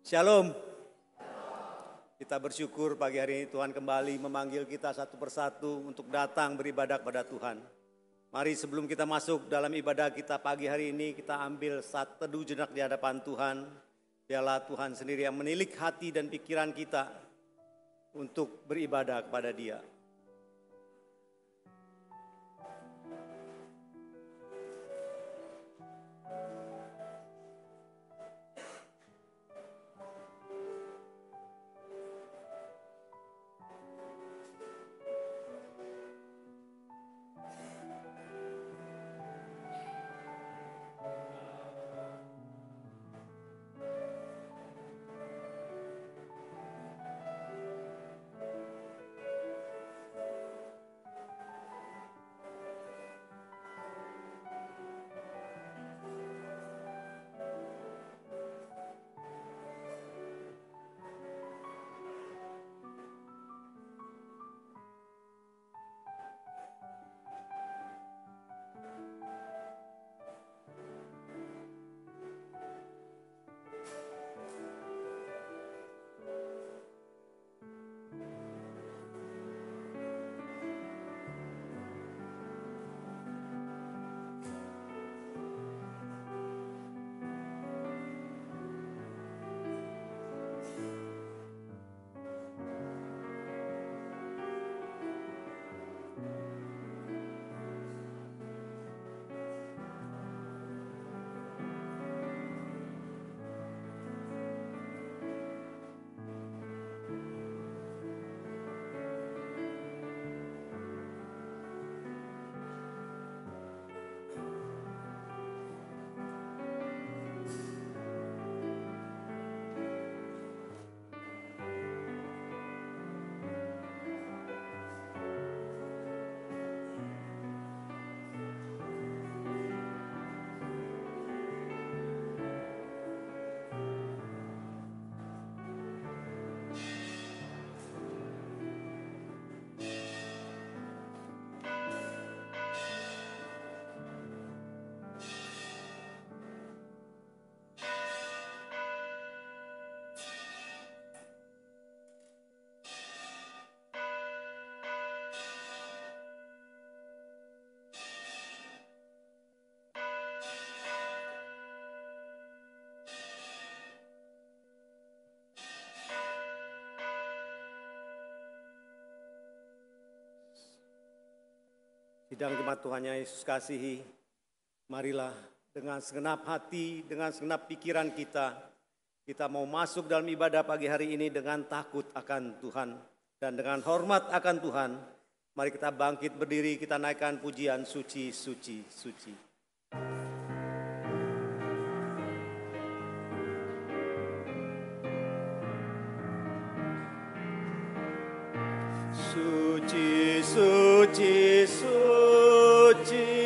Shalom. Kita bersyukur pagi hari ini Tuhan kembali memanggil kita satu persatu untuk datang beribadah kepada Tuhan. Mari sebelum kita masuk dalam ibadah kita pagi hari ini, kita ambil saat teduh jenak di hadapan Tuhan. Biarlah Tuhan sendiri yang menilik hati dan pikiran kita untuk beribadah kepada Dia. Sidang jemaat Tuhan yang Yesus kasihi, marilah dengan segenap hati, dengan segenap pikiran kita mau masuk dalam ibadah pagi hari ini dengan takut akan Tuhan dan dengan hormat akan Tuhan. Mari kita bangkit berdiri, kita naikkan pujian suci, suci, suci. Suci, suci, suci,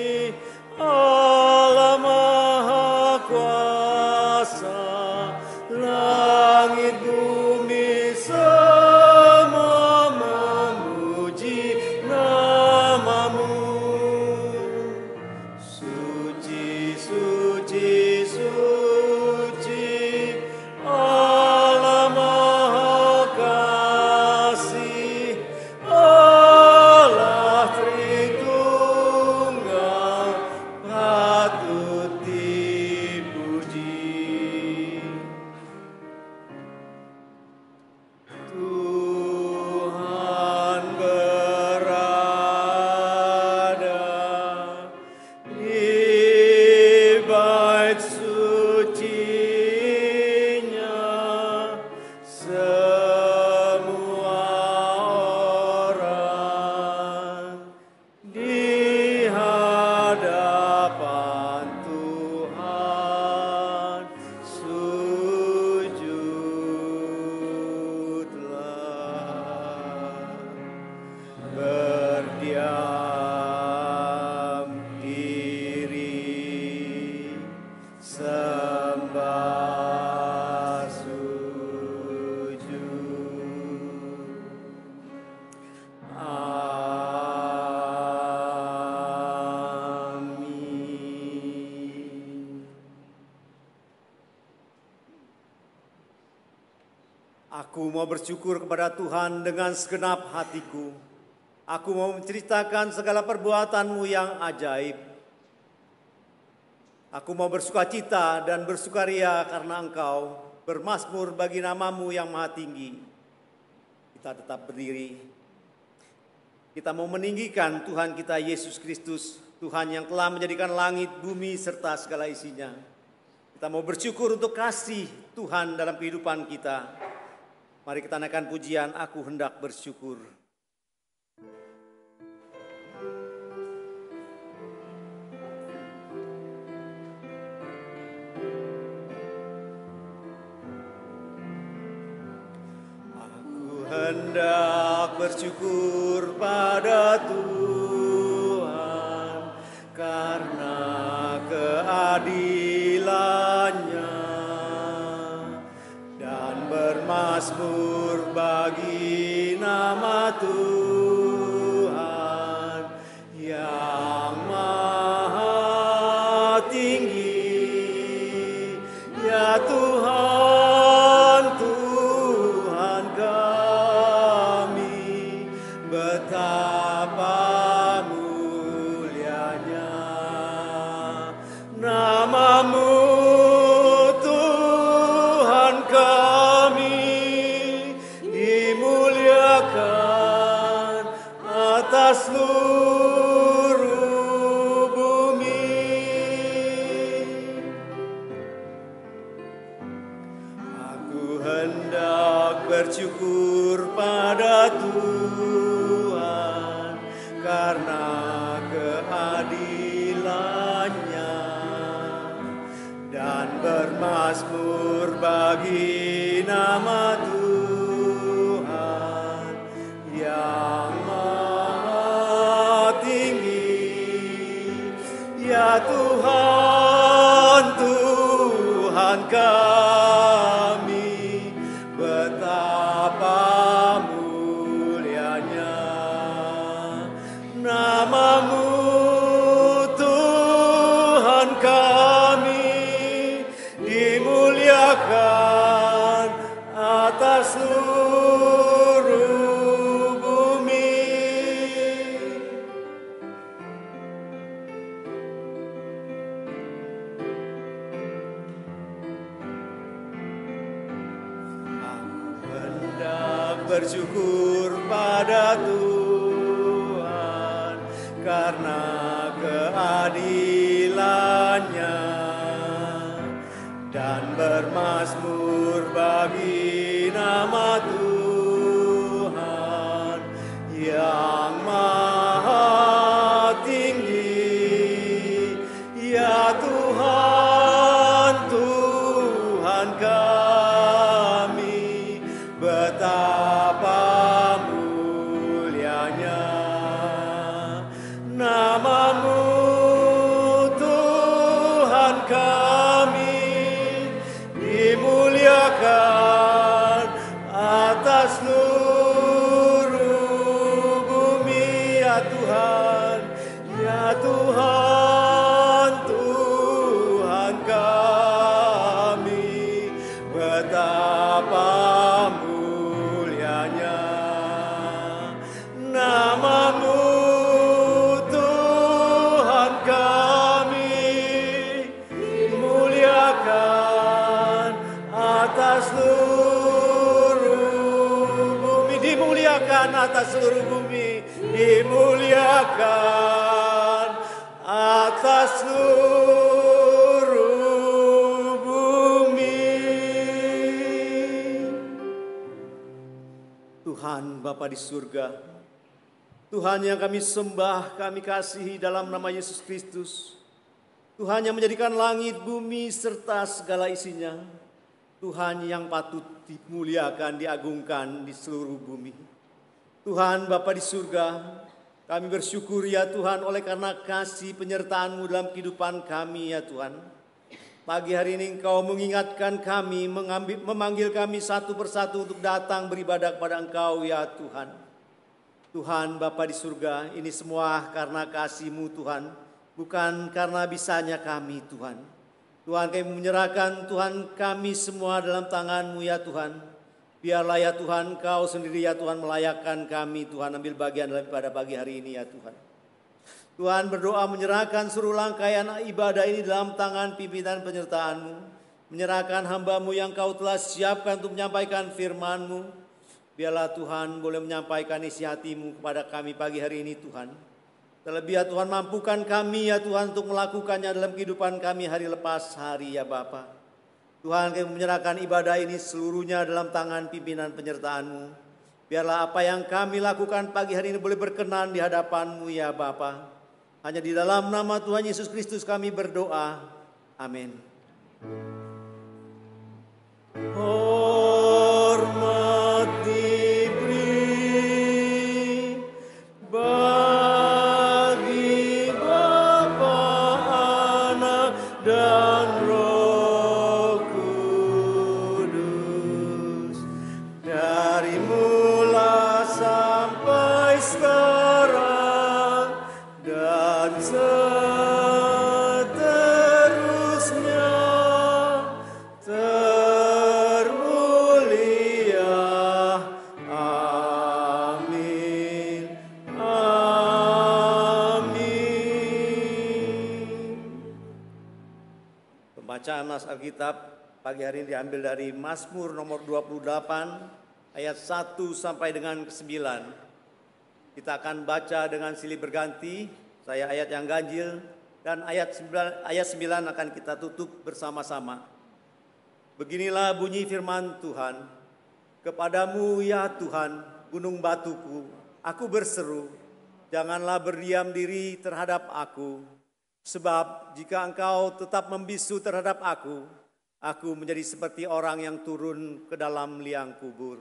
Allah Maha Kuasa, langit bumi semua memuji nama-Mu. Suci, suci, suci, Allah Maha Kasih, Allah Tritunggal. Aku mau bersyukur kepada Tuhan dengan segenap hatiku. Aku mau menceritakan segala perbuatan-Mu yang ajaib. Aku mau bersukacita dan bersukaria karena Engkau bermazmur bagi nama-Mu yang maha tinggi. Kita tetap berdiri. Kita mau meninggikan Tuhan kita Yesus Kristus, Tuhan yang telah menjadikan langit, bumi, serta segala isinya. Kita mau bersyukur untuk kasih Tuhan dalam kehidupan kita. Mari kita naikkan pujian, aku hendak bersyukur. Aku hendak bersyukur pada Tuhan karena keadilan-Nya dan bermazmur bagi nama Tuhan yang maha tinggi. Ya Tuhan, Tuhan kami, betapa mulianya nama-Mu. Tuhan kami dimuliakan atas seluruh bumi. Aku hendak bersyukur pada Tuhan karena keadilan-Nya dan bermazmur bagi nama Tuhan yang maha tinggi. Ya Tuhan, Tuhan kami, betapa mulianya nama-Mu. Tuhan kami dimuliakan atas seluruh bumi. Aku hendak bersyukur pada Tuhan karena keadilan-Nya dan bermazmur bagi nama Tuhan yang maha tinggi. Ya Tuhan, Tuhan kami, betapa mulianya nama-Mu. Tuhan kami dimuliakan atas seluruh bumi. Ya Tuhan, ya Tuhan, Tuhan kami, betapa mulianya nama-Mu. Tuhan kami dimuliakan atas seluruh bumi. Dimuliakan atas seluruh bumi. Dimuliakan atas seluruh bumi. Tuhan Bapa di surga, Tuhan yang kami sembah, kami kasihi dalam nama Yesus Kristus. Tuhan yang menjadikan langit, bumi, serta segala isinya. Tuhan yang patut dimuliakan, diagungkan di seluruh bumi. Tuhan Bapa di surga, kami bersyukur ya Tuhan oleh karena kasih penyertaan-Mu dalam kehidupan kami ya Tuhan. Pagi hari ini Engkau mengingatkan kami, memanggil kami satu persatu untuk datang beribadah kepada Engkau ya Tuhan. Tuhan Bapa di surga, ini semua karena kasih-Mu Tuhan, bukan karena bisanya kami Tuhan. Tuhan, kami menyerahkan Tuhan kami semua dalam tangan-Mu ya Tuhan. Biarlah ya Tuhan, Kau sendiri ya Tuhan melayakkan kami, Tuhan ambil bagian daripada pagi hari ini ya Tuhan. Tuhan berdoa menyerahkan seluruh rangkaian ibadah ini dalam tangan pimpinan penyertaan-Mu. Menyerahkan hamba-Mu yang Kau telah siapkan untuk menyampaikan firman-Mu. Biarlah Tuhan boleh menyampaikan isi hati-Mu kepada kami pagi hari ini Tuhan. Terlebih ya Tuhan, mampukan kami ya Tuhan untuk melakukannya dalam kehidupan kami hari lepas hari ya Bapa. Tuhan, kami menyerahkan ibadah ini seluruhnya dalam tangan pimpinan penyertaan-Mu. Biarlah apa yang kami lakukan pagi hari ini boleh berkenan di hadapan-Mu ya Bapa. Hanya di dalam nama Tuhan Yesus Kristus kami berdoa. Amin. Hormat diberi bagi Bapa, Anak, dan Roh Kudus. Dari mula sampai sekarang dan seterusnya, termulia. Amin. Amin. Pembacaan nas Alkitab pagi hari ini diambil dari Mazmur nomor 28 ayat 1 sampai dengan 9. Kita akan baca dengan silih berganti, saya ayat yang ganjil dan ayat 9 akan kita tutup bersama-sama. Beginilah bunyi firman Tuhan, kepadamu ya Tuhan, gunung batuku, aku berseru, janganlah berdiam diri terhadap aku. Sebab jika engkau tetap membisu terhadap aku menjadi seperti orang yang turun ke dalam liang kubur.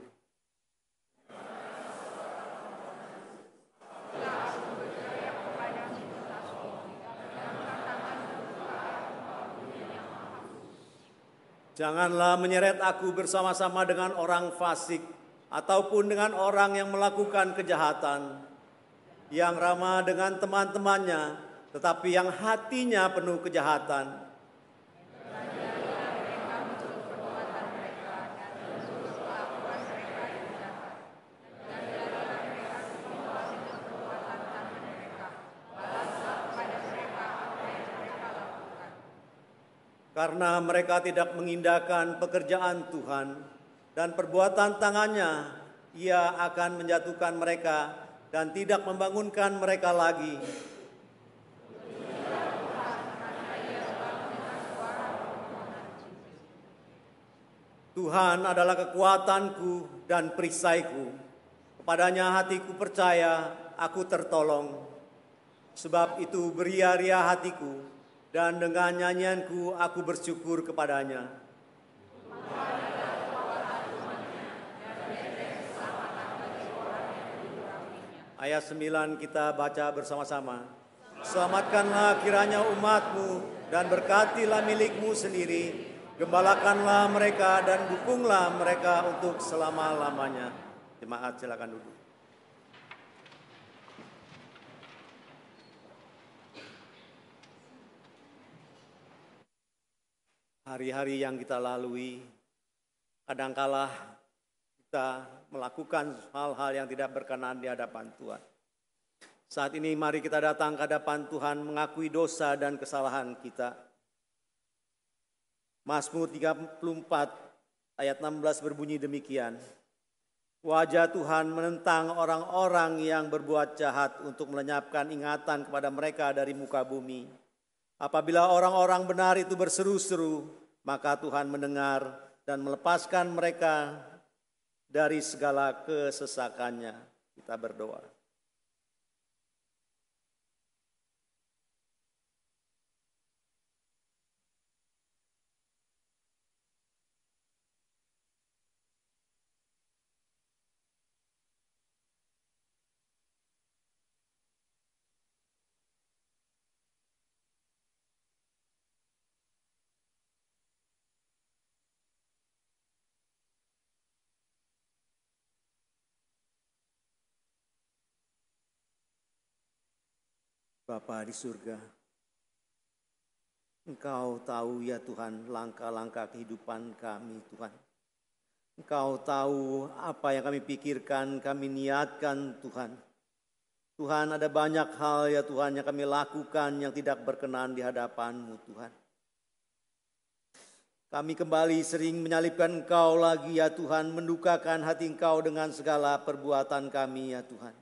Janganlah menyeret aku bersama-sama dengan orang fasik ataupun dengan orang yang melakukan kejahatan, yang ramah dengan teman-temannya, tetapi yang hatinya penuh kejahatan. Karena mereka tidak mengindahkan pekerjaan Tuhan dan perbuatan tangannya, Ia akan menjatuhkan mereka dan tidak membangunkan mereka lagi. Tuhan adalah kekuatanku dan perisaiku. Kepadanya hatiku percaya, aku tertolong. Sebab itu beria-ria hatiku, dan dengan nyanyianku aku bersyukur kepadanya. Ayat 9 kita baca bersama-sama. Selamatkanlah kiranya umatmu dan berkatilah milikmu sendiri. Gembalakanlah mereka dan dukunglah mereka untuk selama-lamanya. Jemaat silakan duduk. Hari-hari yang kita lalui, kadangkala kita melakukan hal-hal yang tidak berkenan di hadapan Tuhan. Saat ini mari kita datang ke hadapan Tuhan mengakui dosa dan kesalahan kita. Mazmur 34 ayat 16 berbunyi demikian. Wajah Tuhan menentang orang-orang yang berbuat jahat untuk melenyapkan ingatan kepada mereka dari muka bumi. Apabila orang-orang benar itu berseru-seru, maka Tuhan mendengar dan melepaskan mereka dari segala kesesakannya. Kita berdoa. Bapa di surga, Engkau tahu ya Tuhan langkah-langkah kehidupan kami Tuhan. Engkau tahu apa yang kami pikirkan, kami niatkan Tuhan. Tuhan, ada banyak hal ya Tuhan yang kami lakukan yang tidak berkenan di hadapan-Mu Tuhan. Kami kembali sering menyalibkan Engkau lagi ya Tuhan, mendukakan hati Engkau dengan segala perbuatan kami ya Tuhan.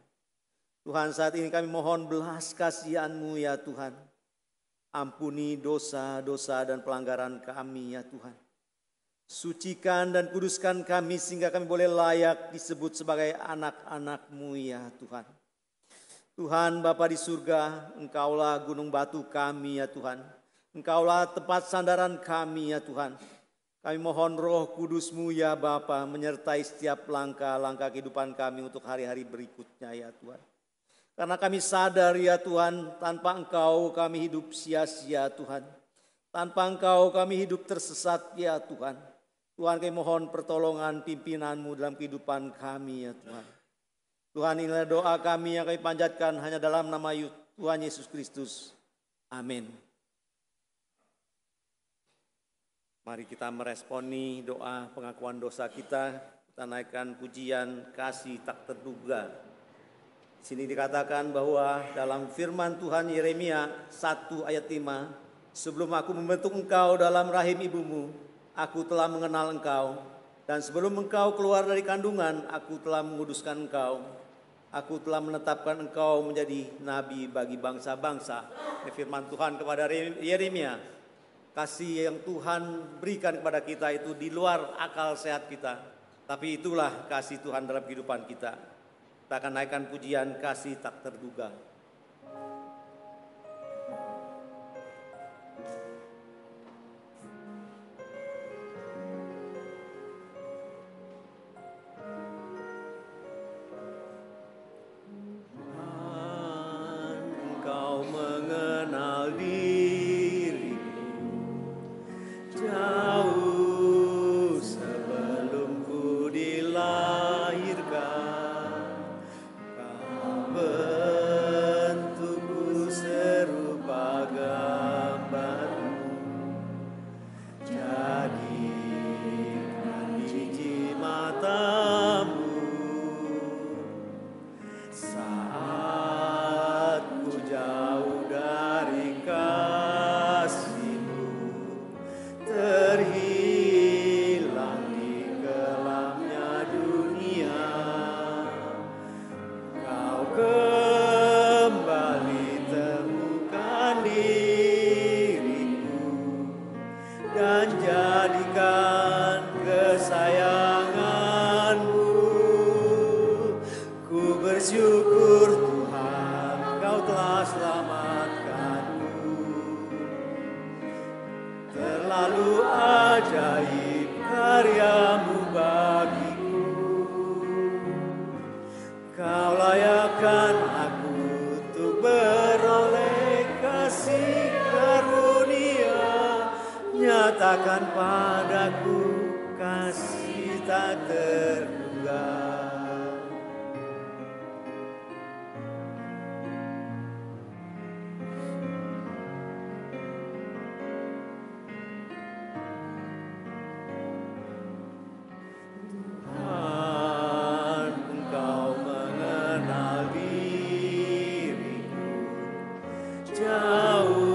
Tuhan, saat ini kami mohon belas kasihan-Mu ya Tuhan. Ampuni dosa-dosa dan pelanggaran kami ya Tuhan. Sucikan dan kuduskan kami sehingga kami boleh layak disebut sebagai anak-anak-Mu ya Tuhan. Tuhan Bapa di surga, Engkaulah gunung batu kami ya Tuhan. Engkaulah tempat sandaran kami ya Tuhan. Kami mohon Roh Kudus-Mu ya Bapa menyertai setiap langkah-langkah kehidupan kami untuk hari-hari berikutnya ya Tuhan. Karena kami sadar ya Tuhan, tanpa Engkau kami hidup sia-sia Tuhan. Tanpa Engkau kami hidup tersesat ya Tuhan. Tuhan, kami mohon pertolongan pimpinan-Mu dalam kehidupan kami ya Tuhan. Tuhan, inilah doa kami yang kami panjatkan hanya dalam nama Tuhan Yesus Kristus. Amin. Mari kita meresponi doa pengakuan dosa kita. Kita naikkan pujian kasih tak terduga. Di sini dikatakan bahwa dalam firman Tuhan Yeremia 1 ayat 5, sebelum aku membentuk engkau dalam rahim ibumu, aku telah mengenal engkau, dan sebelum engkau keluar dari kandungan, aku telah menguduskan engkau. Aku telah menetapkan engkau menjadi nabi bagi bangsa-bangsa. Firman Tuhan kepada Yeremia. Kasih yang Tuhan berikan kepada kita itu di luar akal sehat kita. Tapi itulah kasih Tuhan dalam kehidupan kita. Kita akan naikkan pujian kasih tak terduga. Nyatakan padaku kasih tak terduga. Tuhan, Engkau mengenal diriku jauh.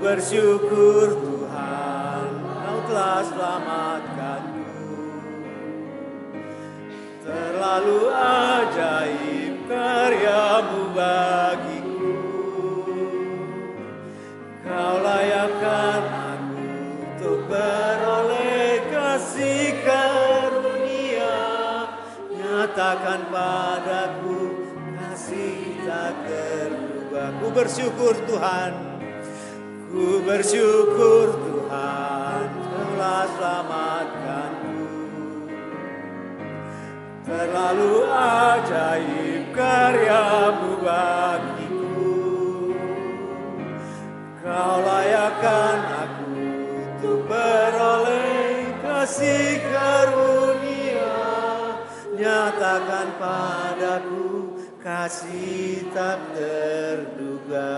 Bersyukur Tuhan, Kau telah selamatkanku. Terlalu ajaib karya-Mu bagiku. Kau layakkan tak terduga. Ku bersyukur Tuhan, ku bersyukur Tuhan telah selamatkanku. Terlalu ajaib karya-Mu bagiku. Kau layakkan aku untuk beroleh kasih karunia. Nyatakan padaku kasih tak terduga.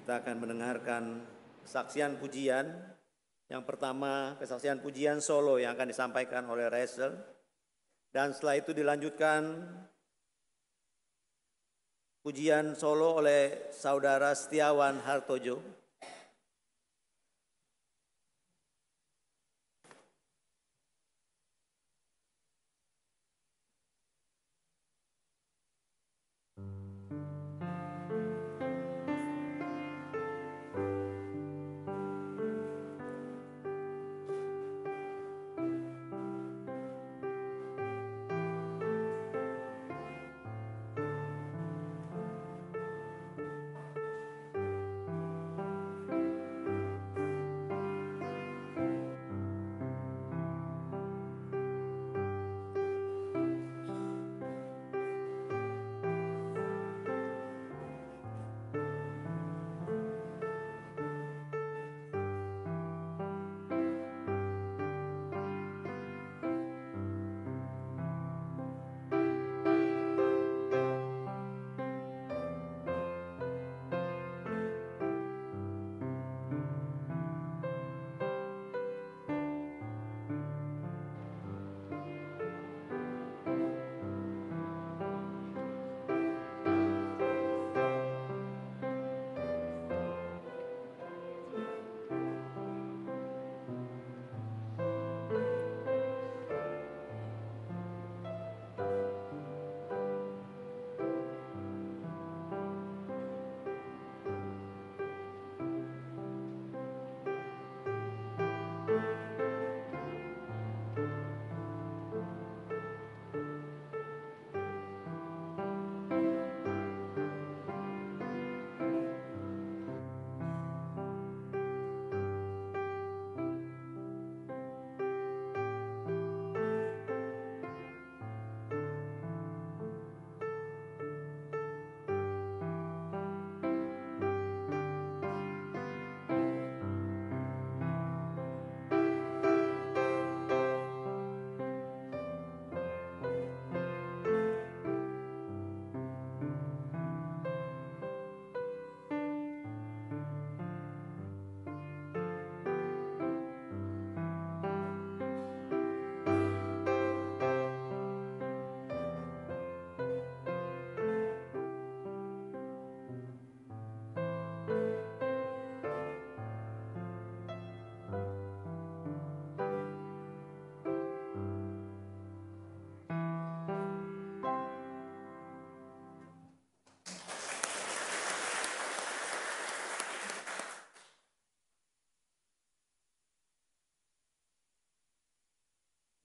Kita akan mendengarkan kesaksian pujian. Yang pertama, kesaksian pujian solo yang akan disampaikan oleh Rachel. Dan setelah itu dilanjutkan pujian solo oleh Saudara Setiawan Hartojo.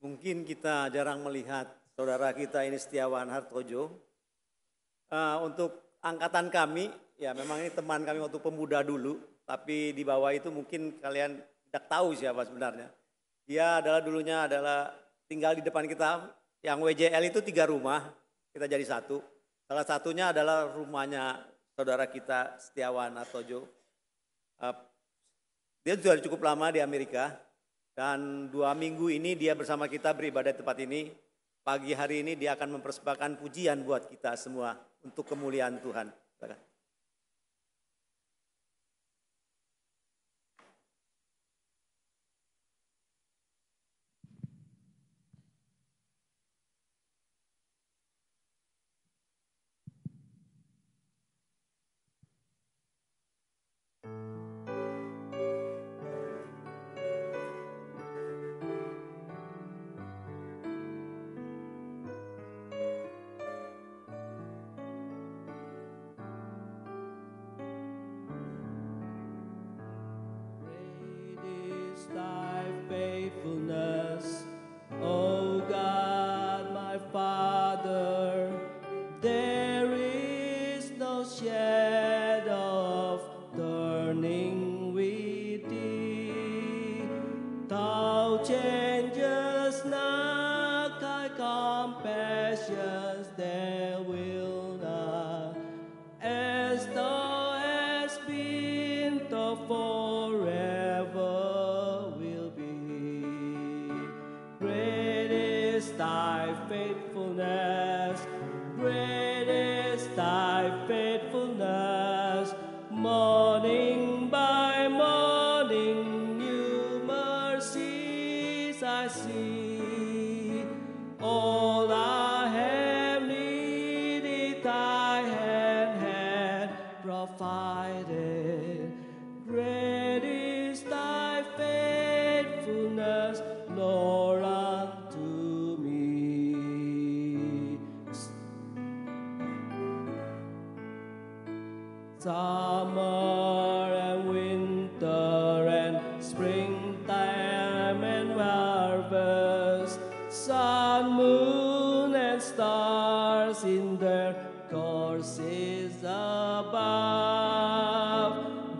Mungkin kita jarang melihat saudara kita ini Setiawan Hartojo. Untuk angkatan kami, ya memang ini teman kami waktu pemuda dulu, tapi di bawah itu mungkin kalian tidak tahu siapa sebenarnya. Dia dulunya tinggal di depan kita, yang WJL itu 3 rumah, kita jadi 1. Salah satunya adalah rumahnya saudara kita Setiawan Hartojo. Dia sudah cukup lama di Amerika. Dan 2 minggu ini dia bersama kita beribadah di tempat ini. Pagi hari ini dia akan mempersembahkan pujian buat kita semua untuk kemuliaan Tuhan. Silakan. generations there will not, as thou hast been, thou forever will be. Great is thy faithfulness, great is thy faithfulness. Morning by morning, new mercies I see. All I have needed, thy hand had provided. Great is thy faithfulness, Lord, unto me. Summer and winter and springtime and harvest, sun, moon, and stars in their courses above,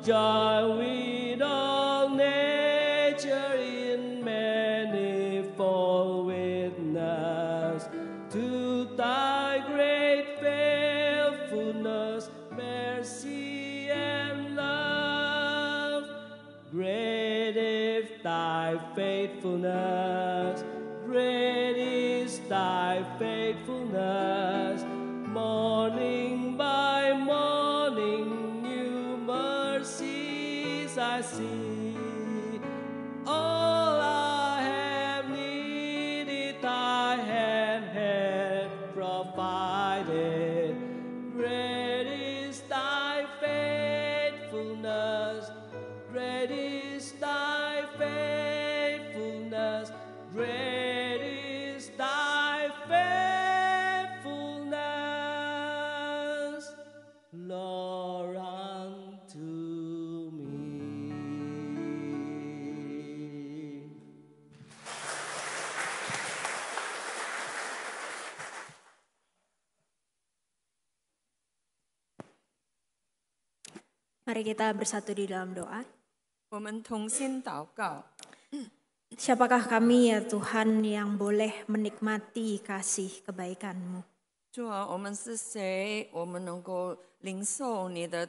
join with all nature in manifold witness to thy great faithfulness, mercy and love. Great is thy faithfulness, great is thy faithfulness. Morning by morning, new mercies I see. All I have needed, thy hand hath provided. Great is thy faithfulness, great is thy faithfulness, great is thy faithfulness, Lord, unto me. Mari kita bersatu di dalam doa. 我们同心祷告， Siapakah kami ya Tuhan yang boleh menikmati kasih kebaikan-Mu? 主啊，我们是谁？我们能够领受你的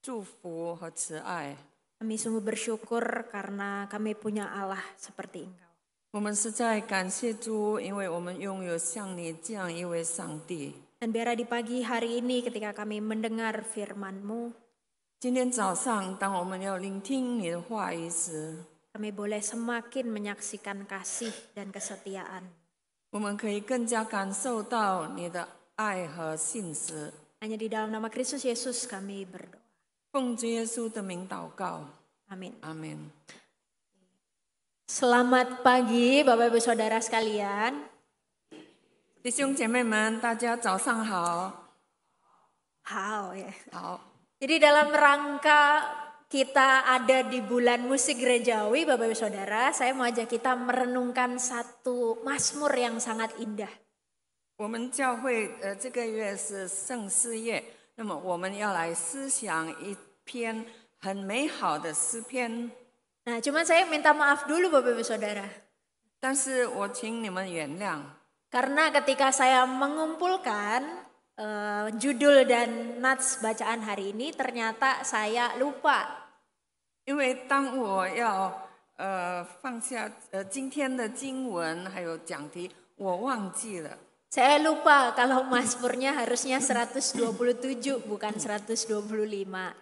祝福和慈爱。 Kami sungguh bersyukur karena kami punya Allah seperti Engkau. 我们实在感谢主，因为我们拥有像你这样一位上帝。 Dan biarlah di pagi hari ini ketika kami mendengar firman-Mu, 今天早上，当我们要聆听你的话语时， kami boleh semakin menyaksikan kasih dan kesetiaan. 我们可以更加感受到你的爱和信实。 Hanya di dalam nama Kristus Yesus kami berdoa. 奉主耶稣的名祷告， Amin. 阿门。 Selamat pagi Bapak Ibu Saudara sekalian. 弟兄姐妹们，大家早上好。 Hao ya. 好。 Jadi dalam rangka kita ada di bulan musik gerejawi Bapak Ibu Saudara, saya mau ajak kita merenungkan satu mazmur yang sangat indah. 我们教会这个月是圣诗月，那么我们要来思想一篇很美好的诗篇。 Nah, cuman saya minta maaf dulu Bapak Ibu Saudara. 但是我请你们原谅， Karena ketika saya mengumpulkan judul dan nats bacaan hari ini, ternyata saya lupa. 因为当我要放下今天的经文还有讲题，我忘记了。 Saya lupa kalau mazmurnya harusnya 127 bukan 125.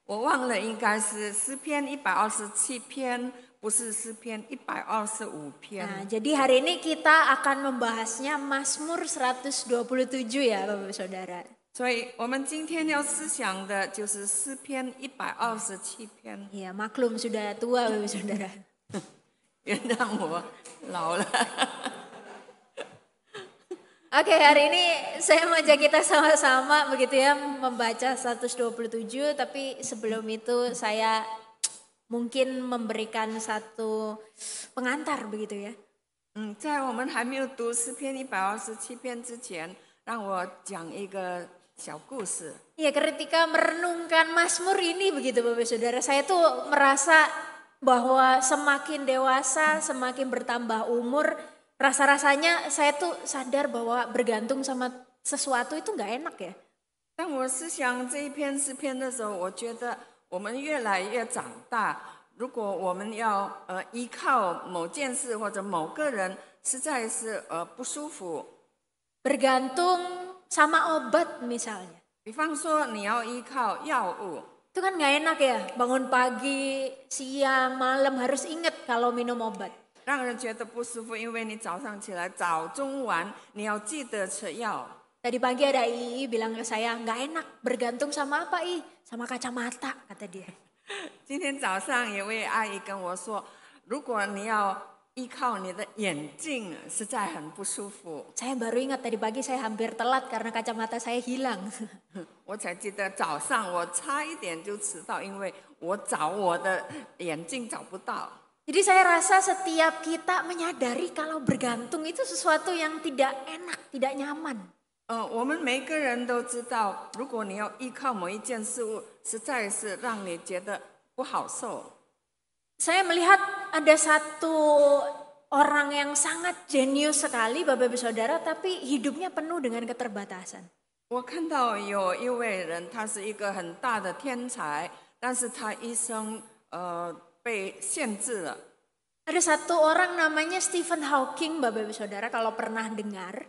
我忘了应该是诗篇127篇，不是诗篇125篇。 Nah, jadi hari ini kita akan membahasnya Mazmur 127 ya Bapak Saudara. 所以我们今天要思想的就是诗篇127篇。 Ya maklum sudah tua Bapak Saudara. 原谅我老了。 Oke, hari ini saya mau ajak kita sama-sama begitu ya membaca 127, tapi sebelum itu saya mungkin memberikan satu pengantar begitu ya. 在我们还没有读诗篇127篇之前，让我讲一个小故事。 Ya, ketika merenungkan Mazmur ini begitu Bapak Saudara, saya tuh merasa bahwa semakin dewasa, semakin bertambah umur, Rasa-rasanya saya tuh sadar bahwa bergantung sama sesuatu itu nggak enak ya. 当我思想这一篇诗篇的时候，我觉得我们越来越长大。如果我们要依靠某件事或者某个人，实在是不舒服。 Bergantung sama obat misalnya. 比方说你要依靠药物， Itu kan nggak enak ya, bangun pagi, siang, malam harus ingat kalau minum obat. 让人觉得不舒服，因为你早上起来早中晚你要记得吃药。 Tadi pagi ada Ii bilang ke saya, nggak enak bergantung sama apa I? Sama kacamata kata dia. 今天早上有位阿姨跟我说，如果你要依靠你的眼镜，实在很不舒服。 Saya baru ingat tadi pagi saya hampir telat karena kacamata saya hilang. 我才记得早上我差一点就迟到，因为我找我的眼镜找不到。 Jadi saya rasa setiap kita menyadari kalau bergantung itu sesuatu yang tidak enak, tidak nyaman. 我们每个人都知道，如果你要依靠某一件事物，实在是让你觉得不好受。 Saya melihat ada satu orang yang sangat jenius sekali Bapak Ibu Saudara, tapi hidupnya penuh dengan keterbatasan. 我看到有一位人，他是一个很大的天才，但是他一生被限制了。 Ada satu orang namanya Stephen Hawking Bapak Ibu Saudara kalau pernah dengar.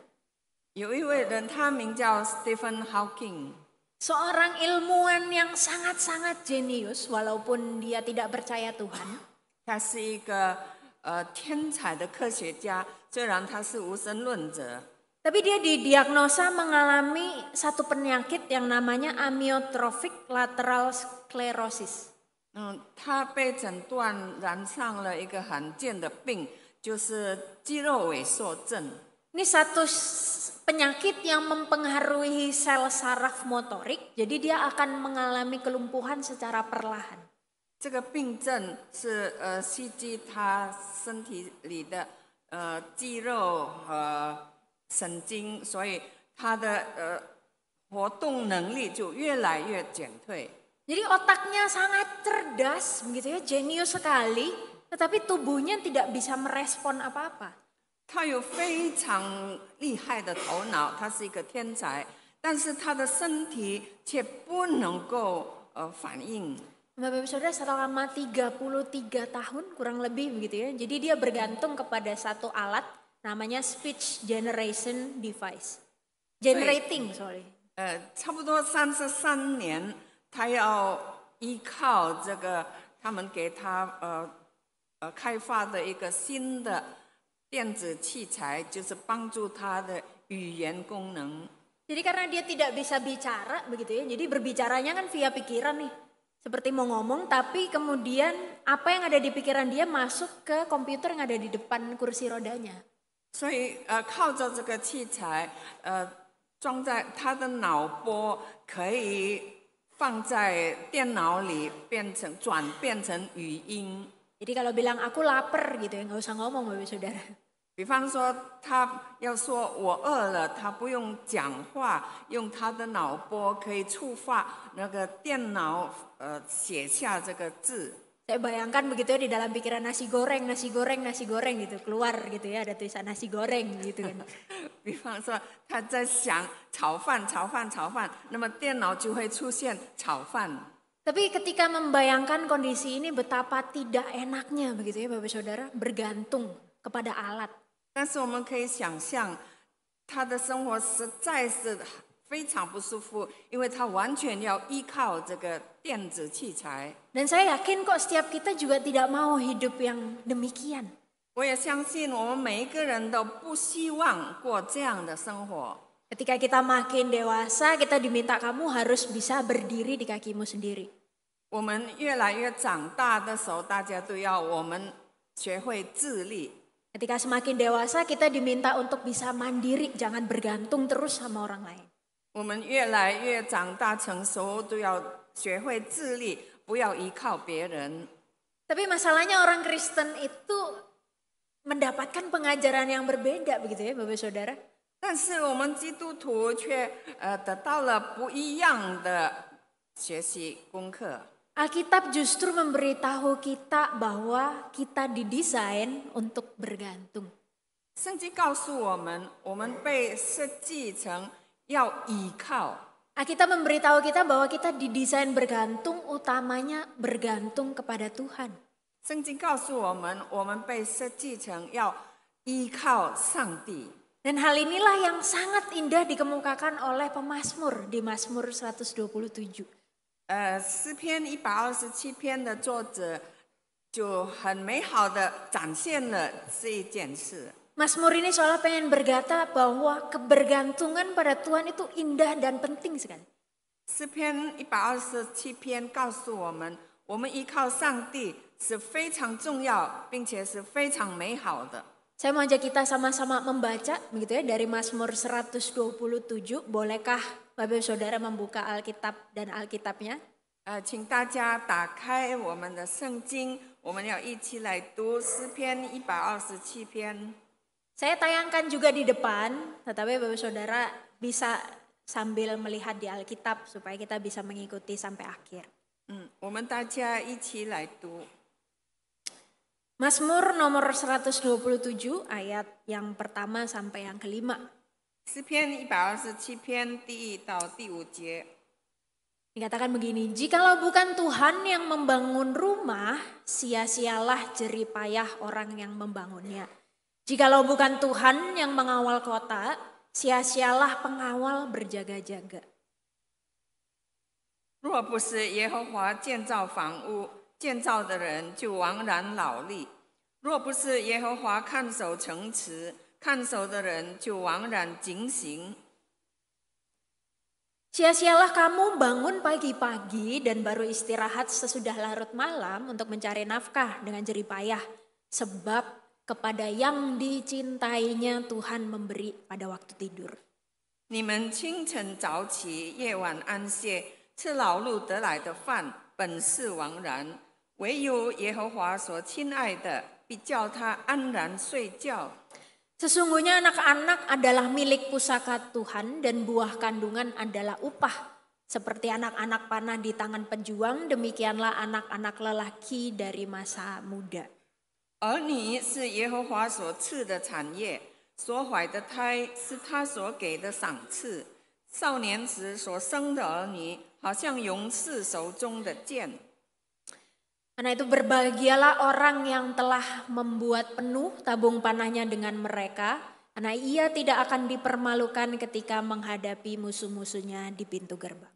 有一位人，他名叫 Stephen Hawking， Seorang ilmuwan yang sangat-sangat jenius walaupun dia tidak percaya Tuhan. 他是一个天才的科学家，虽然他是无神论者。 Tapi dia didiagnosa mengalami satu penyakit yang namanya amyotrophic lateral sclerosis. 他被诊断染上了一个罕见的病，就是肌肉萎缩症。 Ini satu penyakit yang mempengaruhi sel saraf motorik, jadi dia akan mengalami kelumpuhan secara perlahan. 这个病症是袭击他身体里的肌肉和神经，所以他的活动能力就越来越减退。 Jadi otaknya sangat cerdas, begitu ya, jenius sekali, tetapi tubuhnya tidak bisa merespon apa-apa. 他有非常厉害的头脑，他是一个天才，但是他的身体却不能够反应。 Bapak Ibu Saudara selama 33 tahun kurang lebih begitu ya. Jadi dia bergantung kepada satu alat namanya speech generation device. Generating, sorry. 差不多33年，他要依靠这个他们给他开发的一个新的电子器材，就是帮助他的语言功能。 Jadi karena dia tidak bisa bicara begitu ya. Jadi berbicaranya kan via pikiran nih. Seperti mau ngomong tapi kemudian apa yang ada di pikiran dia masuk ke komputer yang ada di depan kursi rodanya. 所以靠着这个器材，装在他的脑波，可以放在电脑里转变成语音。 Jadi kalau bilang aku lapar gitu ya, nggak usah ngomong Bapak Saudara. 比方说，他要说我饿了，他不用讲话，用他的脑波可以触发那个电脑写下这个字。 Saya bayangkan begitu ya di dalam pikiran nasi goreng, nasi goreng, nasi goreng gitu. Keluar gitu ya ada tulisan nasi goreng gitu kan. 比方说，他在想炒饭，炒饭，炒饭，那么电脑就会出现炒饭。 Tapi ketika membayangkan kondisi ini betapa tidak enaknya begitu ya Bapak Saudara, bergantung kepada alat. 但是我们可以想象，他的生活实在是非常不舒服，因为他完全要依靠这个电子器材。 Dan saya yakin kok setiap kita juga tidak mau hidup yang demikian. 我也相信我们每一个人都不希望过这样的生活。 Ketika kita makin dewasa, kita diminta kamu harus bisa berdiri di kakimu sendiri. 我们越来越长大的时候，大家都要我们学会自立。 Ketika semakin dewasa, kita diminta untuk bisa mandiri, jangan bergantung terus sama orang lain. 我们越来越长大成熟，都要学会自立，不要依靠别人。 Tapi masalahnya orang Kristen itu mendapatkan pengajaran yang berbeda begitu ya Bapak Saudara. 但是我们基督徒却得到了不一样的学习功课。 Alkitab justru memberitahu kita bahwa kita didesain untuk bergantung. 圣经告诉我们，我们被设计成要依靠。 Alkitab memberitahu kita bahwa kita didesain bergantung, utamanya bergantung kepada Tuhan. 圣经告诉我们，我们被设计成要依靠上帝。 Dan hal inilah yang sangat indah dikemukakan oleh pemazmur di Mazmur 127. 诗篇127篇的作者就很美好的展现了这一件事。 Mazmur ini seolah pengen berkata bahwa kebergantungan pada Tuhan itu indah dan penting sekali. 诗篇127篇告诉我们，我们依靠上帝是非常重要，并且是非常美好的。 Saya mau ajak kita sama-sama membaca begitu ya dari Mazmur 127. Bolehkah Bapak Saudara membuka Alkitab dan Alkitabnya? 请大家打开我们的圣经，我们要一起来读诗篇127篇。 Saya tayangkan juga di depan, tetapi Bapak Saudara bisa sambil melihat di Alkitab supaya kita bisa mengikuti sampai akhir. 我们大家一起来读。 Mazmur nomor 127 ayat yang pertama sampai yang kelima. 诗篇127篇第1到第5节。 Dikatakan begini, jikalau bukan Tuhan yang membangun rumah, sia-sialah jerih payah orang yang membangunnya. Jikalau bukan Tuhan yang mengawal kota, sia-sialah pengawal berjaga-jaga. 若不是耶和华建造房屋，建造的人就枉然劳力；若不是耶和华看守城池，看守的人就枉然警醒。 Sia-sialah kamu bangun pagi-pagi dan baru istirahat sesudah larut malam untuk mencari nafkah dengan jerih payah. Sebab kepada yang dicintainya Tuhan memberi pada waktu tidur. 你们清晨早起，夜晚安歇，吃劳碌得来的饭，本是枉然；唯有耶和华所亲爱的，必叫他安然睡觉。 Sesungguhnya anak-anak adalah milik pusaka Tuhan dan buah kandungan adalah upah. Seperti anak-anak panah di tangan pejuang, demikianlah anak-anak lelaki dari masa muda. 儿女是耶和华所赐的产业，所怀的胎是他所给的赏赐。少年时所生的儿女，好像勇士手中的剑。 Karena itu berbahagialah orang yang telah membuat penuh tabung panahnya dengan mereka, karena ia tidak akan dipermalukan ketika menghadapi musuh-musuhnya di pintu gerbang.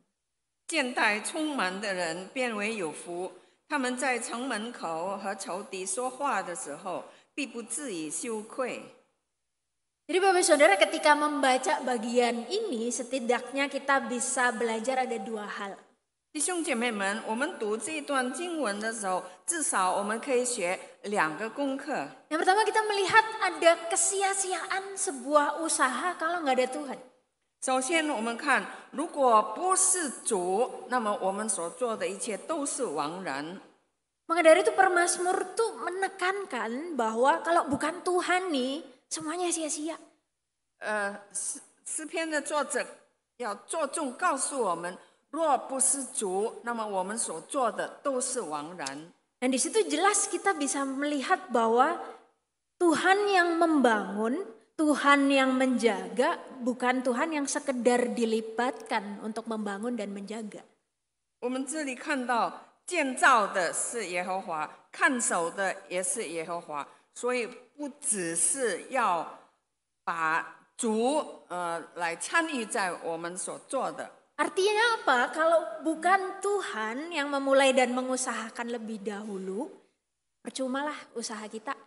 箭袋充满的人变为有福，他们在城门口和仇敌说话的时候，必不至于羞愧。 Jadi Bapak Saudara ketika membaca bagian ini setidaknya kita bisa belajar ada dua hal. 弟兄姐妹们，我们读这一段经文的时候，至少我们可以学2个功课。 Yang pertama kita melihat ada kesia-siaan sebuah usaha kalau nggak ada Tuhan. 首先，我们看，如果不是主，那么我们所做的一切都是枉然。 Maka dari itu Permazmur tuh menekankan bahwa kalau bukan Tuhan nih, semuanya sia-sia. 诗篇的作者要着重告诉我们，若不是主，那么我们所做的都是枉然。 Dan di situ jelas kita bisa melihat bahwa Tuhan yang membangun, Tuhan yang menjaga, bukan Tuhan yang sekedar dilibatkan untuk membangun dan menjaga. 我们这里看到，建造的是耶和华，看守的也是耶和华，所以不只是要把主来参与在我们所做的。 Artinya apa? Kalau bukan Tuhan yang memulai dan mengusahakan lebih dahulu, percumalah usaha kita.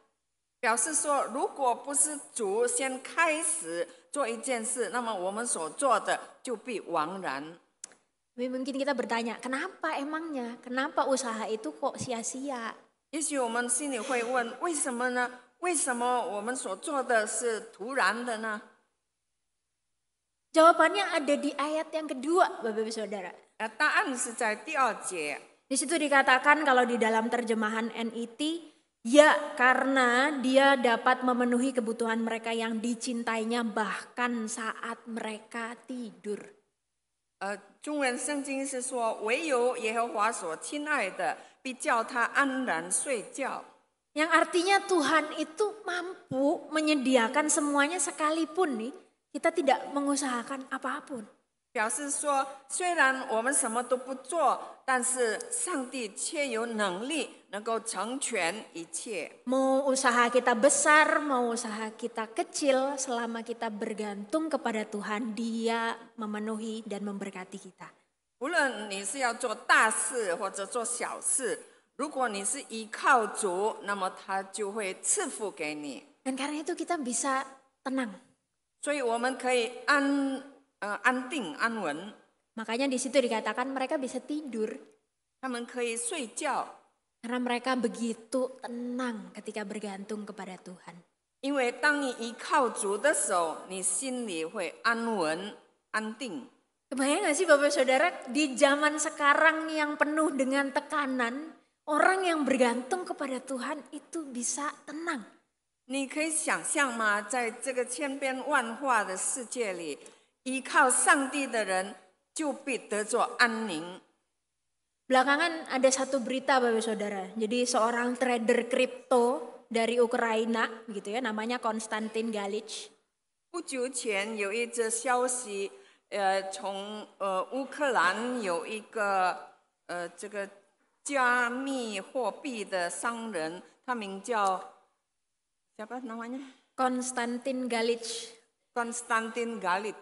表示说，如果不是主先开始做一件事，那么我们所做的就必枉然。 Tapi mungkin kita bertanya, kenapa emangnya? Kenapa usaha itu kok sia-sia? 也许我们心里会问，为什么呢？为什么我们所做的是突然的呢？ Jawabannya ada di ayat yang kedua, Bapak-Ibu Saudara. 答案是在第2节。 Di situ dikatakan kalau di dalam terjemahan NET, ya karena dia dapat memenuhi kebutuhan mereka yang dicintainya bahkan saat mereka tidur. 中文圣经是说，唯有耶和华所亲爱的，必叫他安然睡觉。Yang artinya Tuhan itu mampu menyediakan semuanya sekalipun nih kita tidak mengusahakan apapun. 表示说，虽然我们什么都不做，但是上帝却有能力能够成全一切。 Mau usaha kita besar, mau usaha kita kecil, selama kita bergantung kepada Tuhan, Dia memenuhi dan memberkati kita. 无论你是要做大事或者做小事，如果你是依靠主，那么他就会赐福给你。 Dan karena itu kita bisa tenang. 所以我们可以安定安稳， Makanya di situ dikatakan mereka bisa tidur 他们可以睡觉， karena mereka begitu tenang ketika bergantung kepada Tuhan. 因为当你依靠主的时候，你心里会安稳安定。 Kebayang gak sih Bapak Saudara, di zaman sekarang yang penuh dengan tekanan, orang yang bergantung kepada Tuhan itu bisa tenang. 你可以想象吗？在这个千变万化的世界里，依靠上帝的人就必得着安宁。 Belakangan ada satu berita Bapak Saudara, jadi seorang trader kripto dari Ukraina gitu ya, namanya Konstantin Galic. 不久前有一则消息，从乌克兰有一个这个加密货币的商人，他名叫 siapa namanya? Konstantin Galic. Konstantin Galic.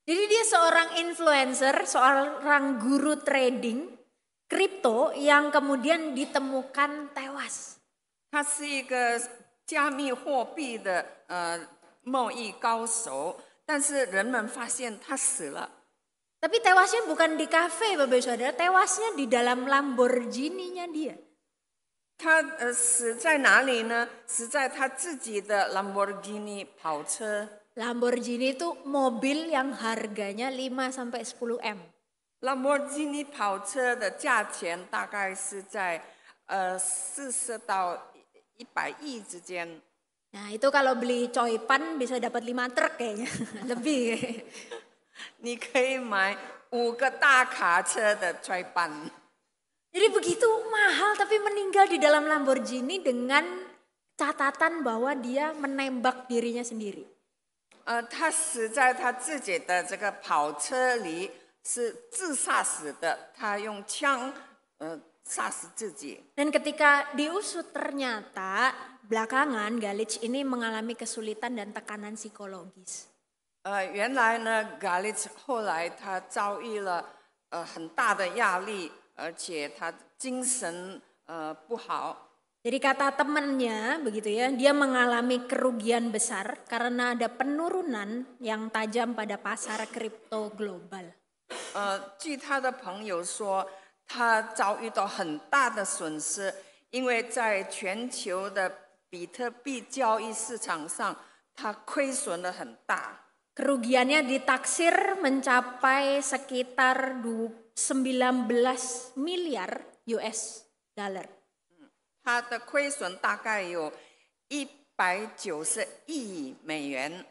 Jadi dia seorang influencer, seorang guru trading kripto yang kemudian ditemukan tewas. 他是一个加密货币的贸易高手，但是人们发现他死了。 Tapi tewasnya bukan di kafe Bapak Saudara, tewasnya di dalam Lamborghini-nya dia. 他死在哪里呢？死在他自己的兰博基尼跑车。 Lamborghini itu mobil yang harganya 5-10 M. 兰博基尼跑车的价钱大概是在40到100亿之间。 Nah itu kalau beli coipan bisa dapat 5 truk kayaknya, lebih. 你可以买5个大卡车的拽板。 Jadi begitu mahal tapi meninggal di dalam Lamborghini dengan catatan bahwa dia menembak dirinya sendiri. 他死在他自己的这个跑车里，是自杀死的。他用枪杀死自己。 Dan ketika diusut ternyata belakangan Galic ini mengalami kesulitan dan tekanan psikologis. 原来呢 ，Galic 后来他遭遇了很大的压力，而且他精神不好。 Jadi kata temannya begitu ya, dia mengalami kerugian besar karena ada penurunan yang tajam pada pasar kripto global. 据他的朋友说，他遭遇到很大的损失，因为在全球的比特币交易市场上，他亏损了很大。 Kerugiannya ditaksir mencapai sekitar 19 miliar US dollar. 他的亏损大概有190亿美元。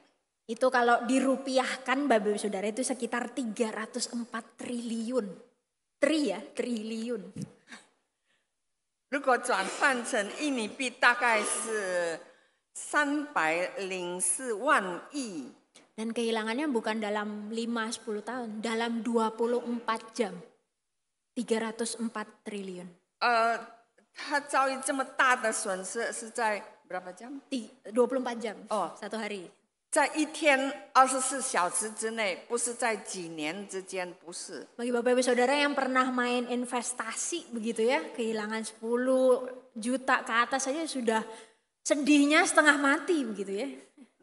Itu kalau dirupiahkan Bapak Saudara itu sekitar 304 triliun. Triliun. 如果转换成印尼币，大概是304万亿。 Dan kehilangannya bukan dalam 5-10 tahun, dalam 24 jam. 304 triliun. 他遭遇这么大的损失是在berapa jam？ 24 jam, Oh. satu hari. 在1天24小时之内，不是在几年之间，不是。 Bagi Bapak Ibu Saudara yang pernah main investasi begitu ya, kehilangan 10 juta ke atas saja sudah sedihnya setengah mati begitu ya.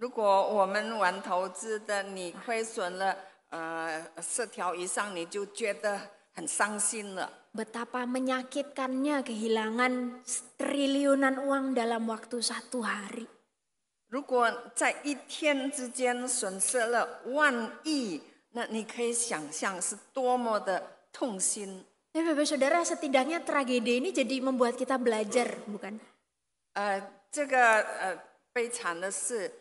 如果我们玩投资的，你亏损了10条以上，你就觉得很伤心了。 Betapa menyakitkannya kehilangan triliunan uang dalam waktu 1 hari. 如果在1天之间损失了10000亿，那你可以想象是多么的痛心。 Ya Bapak Saudara, setidaknya tragedi ini jadi membuat kita belajar, bukan? 这个悲惨的事，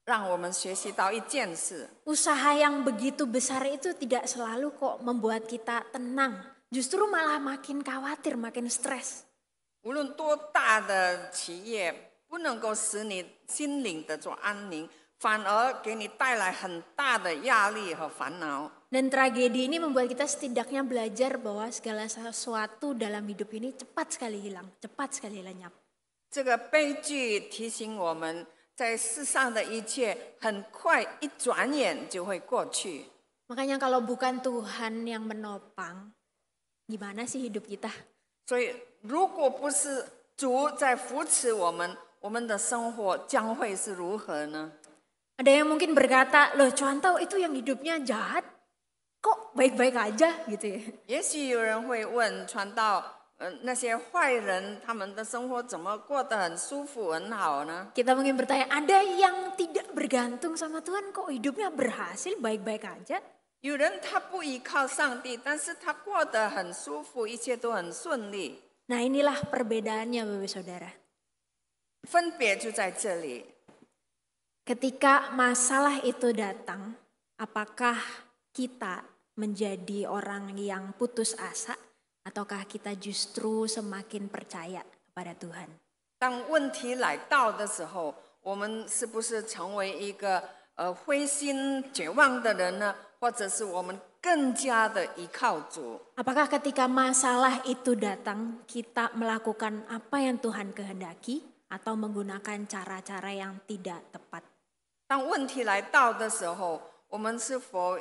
让我们学习到一件事。 Usaha yang begitu besar itu tidak selalu kok membuat kita tenang. Justru malah makin khawatir, makin stres. 无论多大的企业，不能够使你心灵得着安宁，反而给你带来很大的压力和烦恼。 Dan tragedi ini membuat kita setidaknya belajar bahwa segala sesuatu dalam hidup ini cepat sekali hilang, cepat sekali lenyap. 这个悲剧提醒我们，在世上的一切很快一转眼就会过去。 Makanya kalau bukan Tuhan yang menopang, gimana sih hidup kita? 所以，如果不是主在扶持我们的生活将会是如何呢？ Ada yang mungkin berkata, loh Cuantau itu yang hidupnya jahat, kok baik-baik aja gitu ya. 也许有人会问传道，那些坏人他们的生活怎么过得很舒服很好呢？ Kita mungkin bertanya, ada yang tidak bergantung sama Tuhan kok hidupnya berhasil baik-baik aja? 有人他不依靠上帝，但是他过得很舒服，一切都很顺利。 Nah inilah perbedaannya Bapak Saudara. 分别就在这里。 Ketika masalah itu datang, apakah kita menjadi orang yang putus asa ataukah kita justru semakin percaya kepada Tuhan? 当问题来到的时候，我们是不是成为一个灰心绝望的人呢？或者是我们更加的依靠主？ Apakah ketika masalah itu datang, kita melakukan apa yang Tuhan kehendaki atau menggunakan cara-cara yang tidak tepat? 当问题来到的时候，我们是否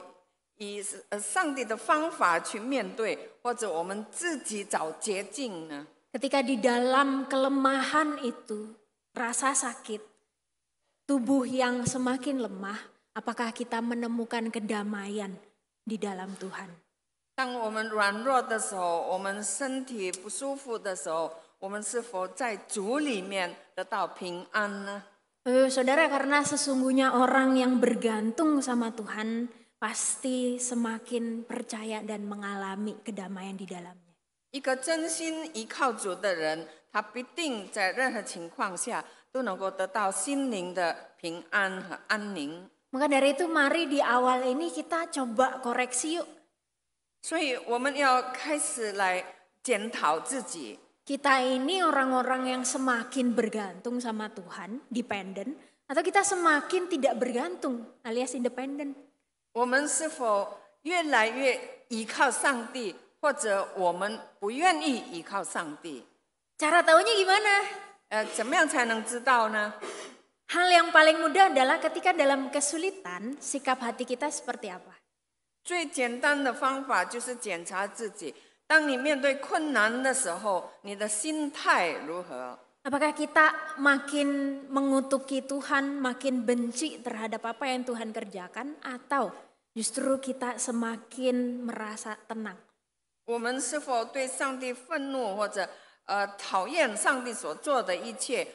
以上帝的方法去面对，或者我们自己找捷径呢？ Ketika di dalam kelemahan itu, rasa sakit, tubuh yang semakin lemah, apakah kita menemukan kedamaian di dalam Tuhan? 当我们软弱的时候，我们身体不舒服的时候，我们是否在主里面得到平安呢？ Saudara, karena sesungguhnya orang yang bergantung sama Tuhan pasti semakin percaya dan mengalami kedamaian di dalamnya. 一个真心依靠主的人，他必定在任何情况下都能够得到心灵的平安和安宁。 Maka dari itu mari di awal ini kita coba koreksi yuk. 所以我们要开始来检讨自己。 Kita ini orang-orang yang semakin bergantung sama Tuhan, dependent, atau kita semakin tidak bergantung alias independen. 我们是否越来越依靠上帝，或者我们不愿意依靠上帝？ Cara taunya gimana? 怎么样才能知道呢？ Hal yang paling mudah adalah ketika dalam kesulitan, sikap hati kita seperti apa? 最简单的方法就是检查自己。 当你面对困难的时候，你的心态如何？ Apakah kita makin mengutuki Tuhan, makin benci terhadap apa yang Tuhan kerjakan, atau justru kita semakin merasa tenang? 我们是否对上帝愤怒，或者讨厌上帝所做的一切，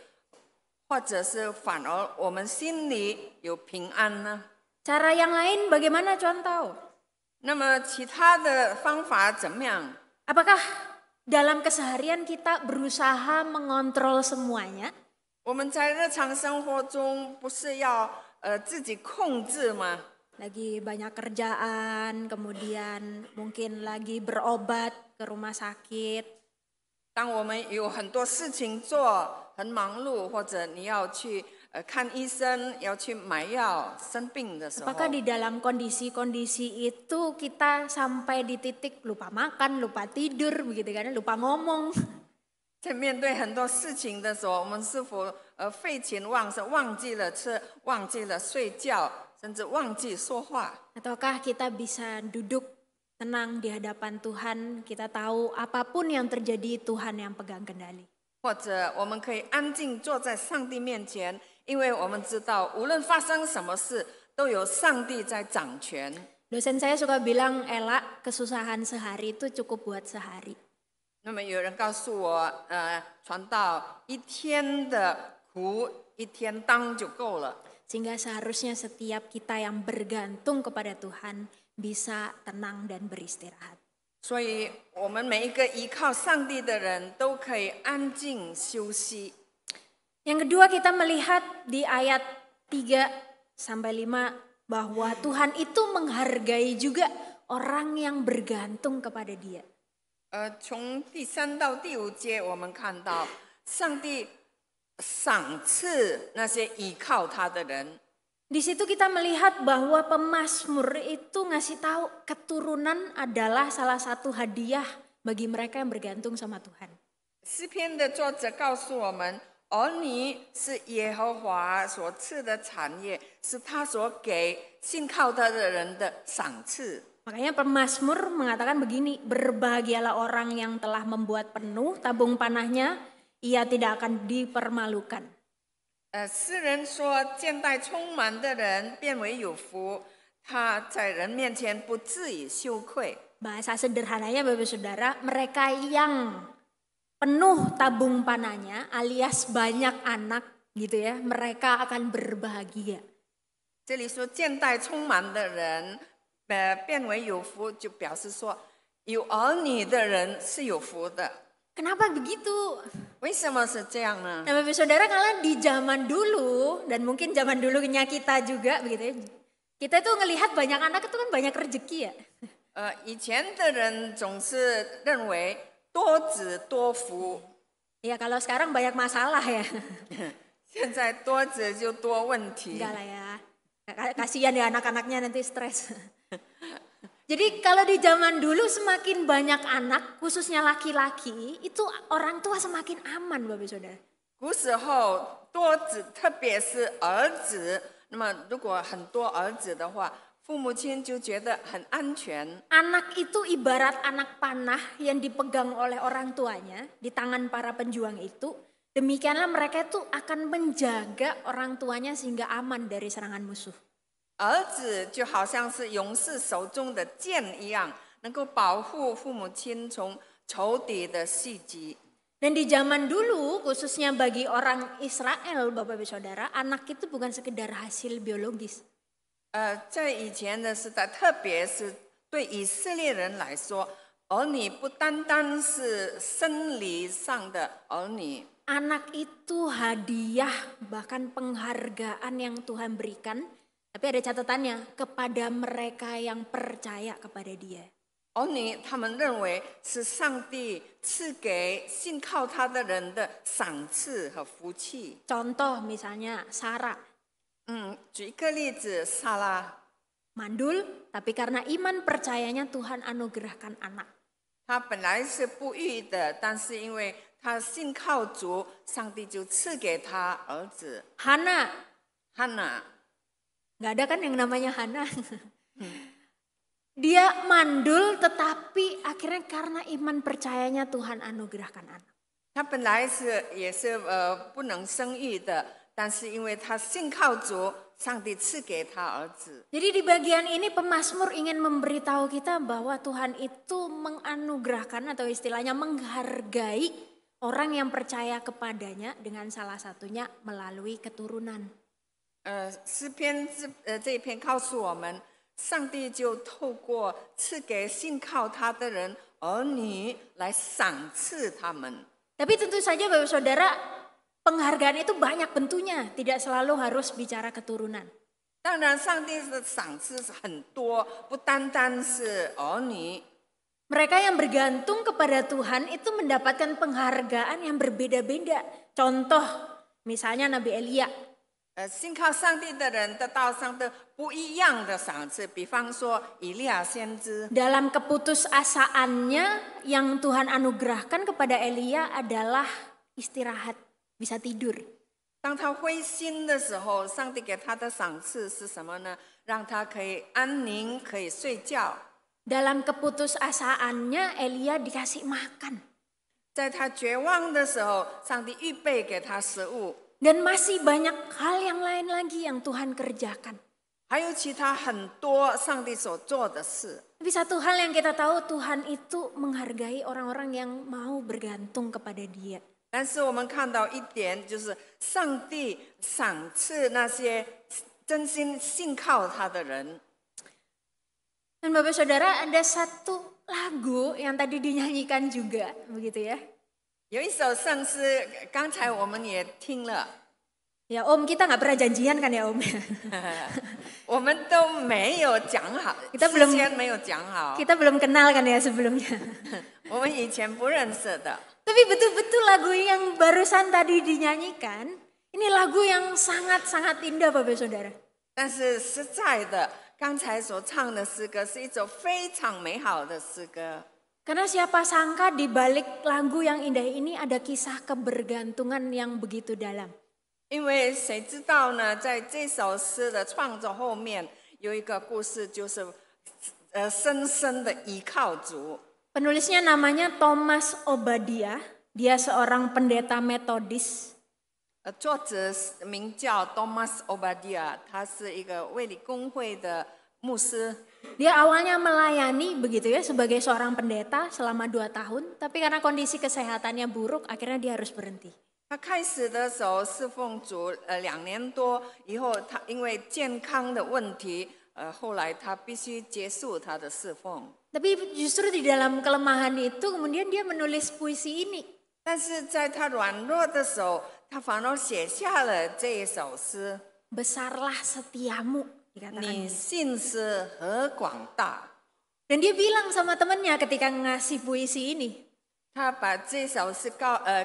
或者是反而我们心里有平安呢？ Cara yang lain bagaimana contoh? 那么其他的方法怎么样？ Apakah dalam keseharian kita berusaha mengontrol semuanya? 我们在日常生活中不是要自己控制吗？ Lagi banyak kerjaan, kemudian mungkin lagi berobat ke rumah sakit. 当我们有很多事情做，很忙碌，或者你要去看医生，要去买药，生病的时候， Apakah di dalam kondisi-kondisi itu kita sampai di titik lupa makan, lupa tidur, begitu kan, lupa ngomong? 在面对很多事情的时候，我们是否废寝忘食，忘记了吃，忘记了睡觉，甚至忘记说话？ Ataukah kita bisa duduk tenang di hadapan Tuhan, kita tahu apapun yang terjadi Tuhan yang pegang kendali. 或者我们可以安静坐在上帝面前，因为我们知道，无论发生什么事，都有上帝在掌权。 Dosen saya suka bilang, Ella, kesusahan sehari itu cukup buat sehari. 那么有人告诉我，传道一天的苦一天当就够了。 Sehingga seharusnya setiap kita yang bergantung kepada Tuhan bisa tenang dan beristirahat. 所以，我们每一个依靠上帝的人都可以安静休息。 Yang kedua kita melihat di ayat 3-5 bahwa Tuhan itu menghargai juga orang yang bergantung kepada Dia. 从第3到第5节，我们看到上帝赏赐那些依靠他的人。 Di situ kita melihat bahwa pemazmur itu ngasih tahu keturunan adalah salah satu hadiah bagi mereka yang bergantung sama Tuhan. 诗篇的作者告诉我们，儿女是耶和华所赐的产业，是他所给信靠他的人的赏赐。 Makanya pemazmur mengatakan begini, berbahagialah orang yang telah membuat penuh tabung panahnya, ia tidak akan dipermalukan. 诗人说，见待充满的人变为有福，他在人面前不至于羞愧。 Bahasa sederhananya Bapak Saudara, mereka yang penuh tabung panahnya alias banyak anak gitu ya, mereka akan berbahagia. 这里说见待充满的人，变为有福，就表示说有儿女的人是有福的。 Kenapa begitu? 为什么是这样呢？ Nah Bapak Saudara, kalau di zaman dulu dan mungkin zaman dulunya kita juga begitu ya, kita itu ngelihat banyak anak itu kan banyak rezeki ya. 以前的人总是认为多子多福， Ya kalau sekarang banyak masalah ya. 现在多子就多问题。 Enggak lah ya. Kasihan ya anak-anaknya nanti stres. Jadi kalau di zaman dulu semakin banyak anak, khususnya laki-laki, itu orang tua semakin aman Bapak Saudara. 古时候多子，特别是儿子，那么如果很多儿子的话，父母亲就觉得很安全。 Anak itu ibarat anak panah yang dipegang oleh orang tuanya di tangan para penjuang itu. Demikianlah mereka itu akan menjaga orang tuanya sehingga aman dari serangan musuh. 儿子就好像是勇士手中的剑一样，能够保护父母亲从仇敌的袭击。 Dan di zaman dulu, khususnya bagi orang Israel, Bapak Ibu Saudara, anak itu bukan sekedar hasil biologis. 在以前的时代，特别是对以色列人来说，儿女不单单是生理上的儿女， Anak itu hadiah, bahkan penghargaan yang Tuhan berikan. Tapi ada catatannya, kepada mereka yang percaya kepada Dia. 儿女他们认为是上帝赐给信靠他的人的赏赐和福气。 Contoh misalnya Sarah, 举一个例子，撒拉， mandul, tapi karena iman percayanya Tuhan anugerahkan anak. 她本来是不育的，但是因为她信靠主，上帝就赐给她儿子 Hana, 汉娜。 nggak ada kan yang namanya Hana. Dia mandul tetapi akhirnya karena iman percayanya Tuhan anugerahkan anak. 她本来也是不能生育的，但是因为她信靠主，上帝赐给她儿子。 Jadi di bagian ini pemazmur ingin memberitahu kita bahwa Tuhan itu menganugerahkan atau istilahnya menghargai orang yang percaya kepadanya dengan salah satunya melalui keturunan. 诗篇这一篇告诉我们，上帝就透过赐给信靠他的人儿女来赏赐他们。 Tapi tentu saja Bapak Saudara, penghargaan itu banyak bentuknya, tidak selalu harus bicara keturunan. 当然，上帝的赏赐是很多，不单单是儿女。 Mereka yang bergantung kepada Tuhan itu mendapatkan penghargaan yang berbeda-beda. Contoh, misalnya Nabi Elia. 信靠上帝的人得到上帝不一样的赏赐，比方说以利亚先知， Dalam keputusasaannya yang Tuhan anugerahkan kepada Elia adalah istirahat, bisa tidur. 当他灰心的时候，上帝给他的赏赐是什么呢？让他可以安宁，可以睡觉。 Dalam keputusasaannya Elia dikasih makan. 在他绝望的时候，上帝预备给他食物。 Dan masih banyak hal yang lain lagi yang Tuhan kerjakan. 还有其他很多上帝所做的事。 Tapi satu hal yang kita tahu, Tuhan itu menghargai orang-orang yang mau bergantung kepada Dia. 但是我们看到一点，就是上帝赏赐那些真心信靠他的人。 Dan Bapak Saudara, ada satu lagu yang tadi dinyanyikan juga, begitu ya. 有一首圣诗，刚才我们也听了。 Ya Om, kita nggak pernah janjian kan ya Om? 我们都没有讲好， Kita 事 belum- 先没有讲好， Kita belum kenal kan ya sebelumnya. 我们以前不认识的。 Tapi betul-betul lagu yang barusan tadi dinyanyikan, ini lagu yang sangat-sangat indah Bapak Saudara. 但是实在的，刚才所唱的诗歌是一首非常美好的诗歌。 Karena siapa sangka di balik lagu yang indah ini ada kisah kebergantungan yang begitu dalam. 因为谁知道呢，在这首诗的创作后面有一个故事，就是深深的依靠主。 Penulisnya namanya Thomas Obadiah, dia seorang pendeta Metodis. 作者名叫 Thomas Obadiah， 他是一个卫理公会的牧师。 Dia awalnya melayani begitu ya sebagai seorang pendeta selama 2 tahun, tapi karena kondisi kesehatannya buruk akhirnya dia harus berhenti. 他开始的时候侍奉主2年多，以后他因为健康的问题，后来他必须结束他的侍奉。 Tapi justru di dalam kelemahan itu kemudian dia menulis puisi ini. 但是在他软弱的时候，他反而写下了这一首诗。 Besarlah setiamu, dikatakan. 你信实何广大！ Dan dia bilang sama temannya ketika ngasih puisi ini. 他把这首诗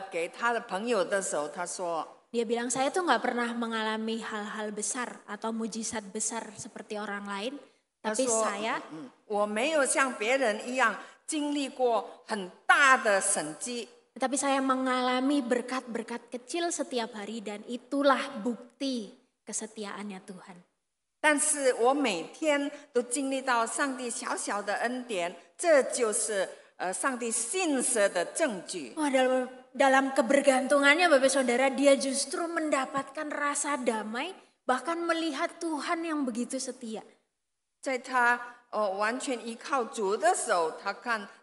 给他的朋友的时候，他说 Dia bilang saya tuh nggak pernah mengalami hal-hal besar atau mujizat besar seperti orang lain. 他 Tapi 说 saya 我没有像别人一样经历过很大的神迹， Tapi saya mengalami berkat-berkat kecil setiap hari dan itulah bukti kesetiaannya Tuhan. 但是我每天都经历到上帝小小的恩典，这就是上帝信实的证据。 Wah, dalam kebergantungannya Bapak Saudara, dia justru mendapatkan rasa damai, bahkan melihat Tuhan yang begitu setia. 在他完全依靠主的时候，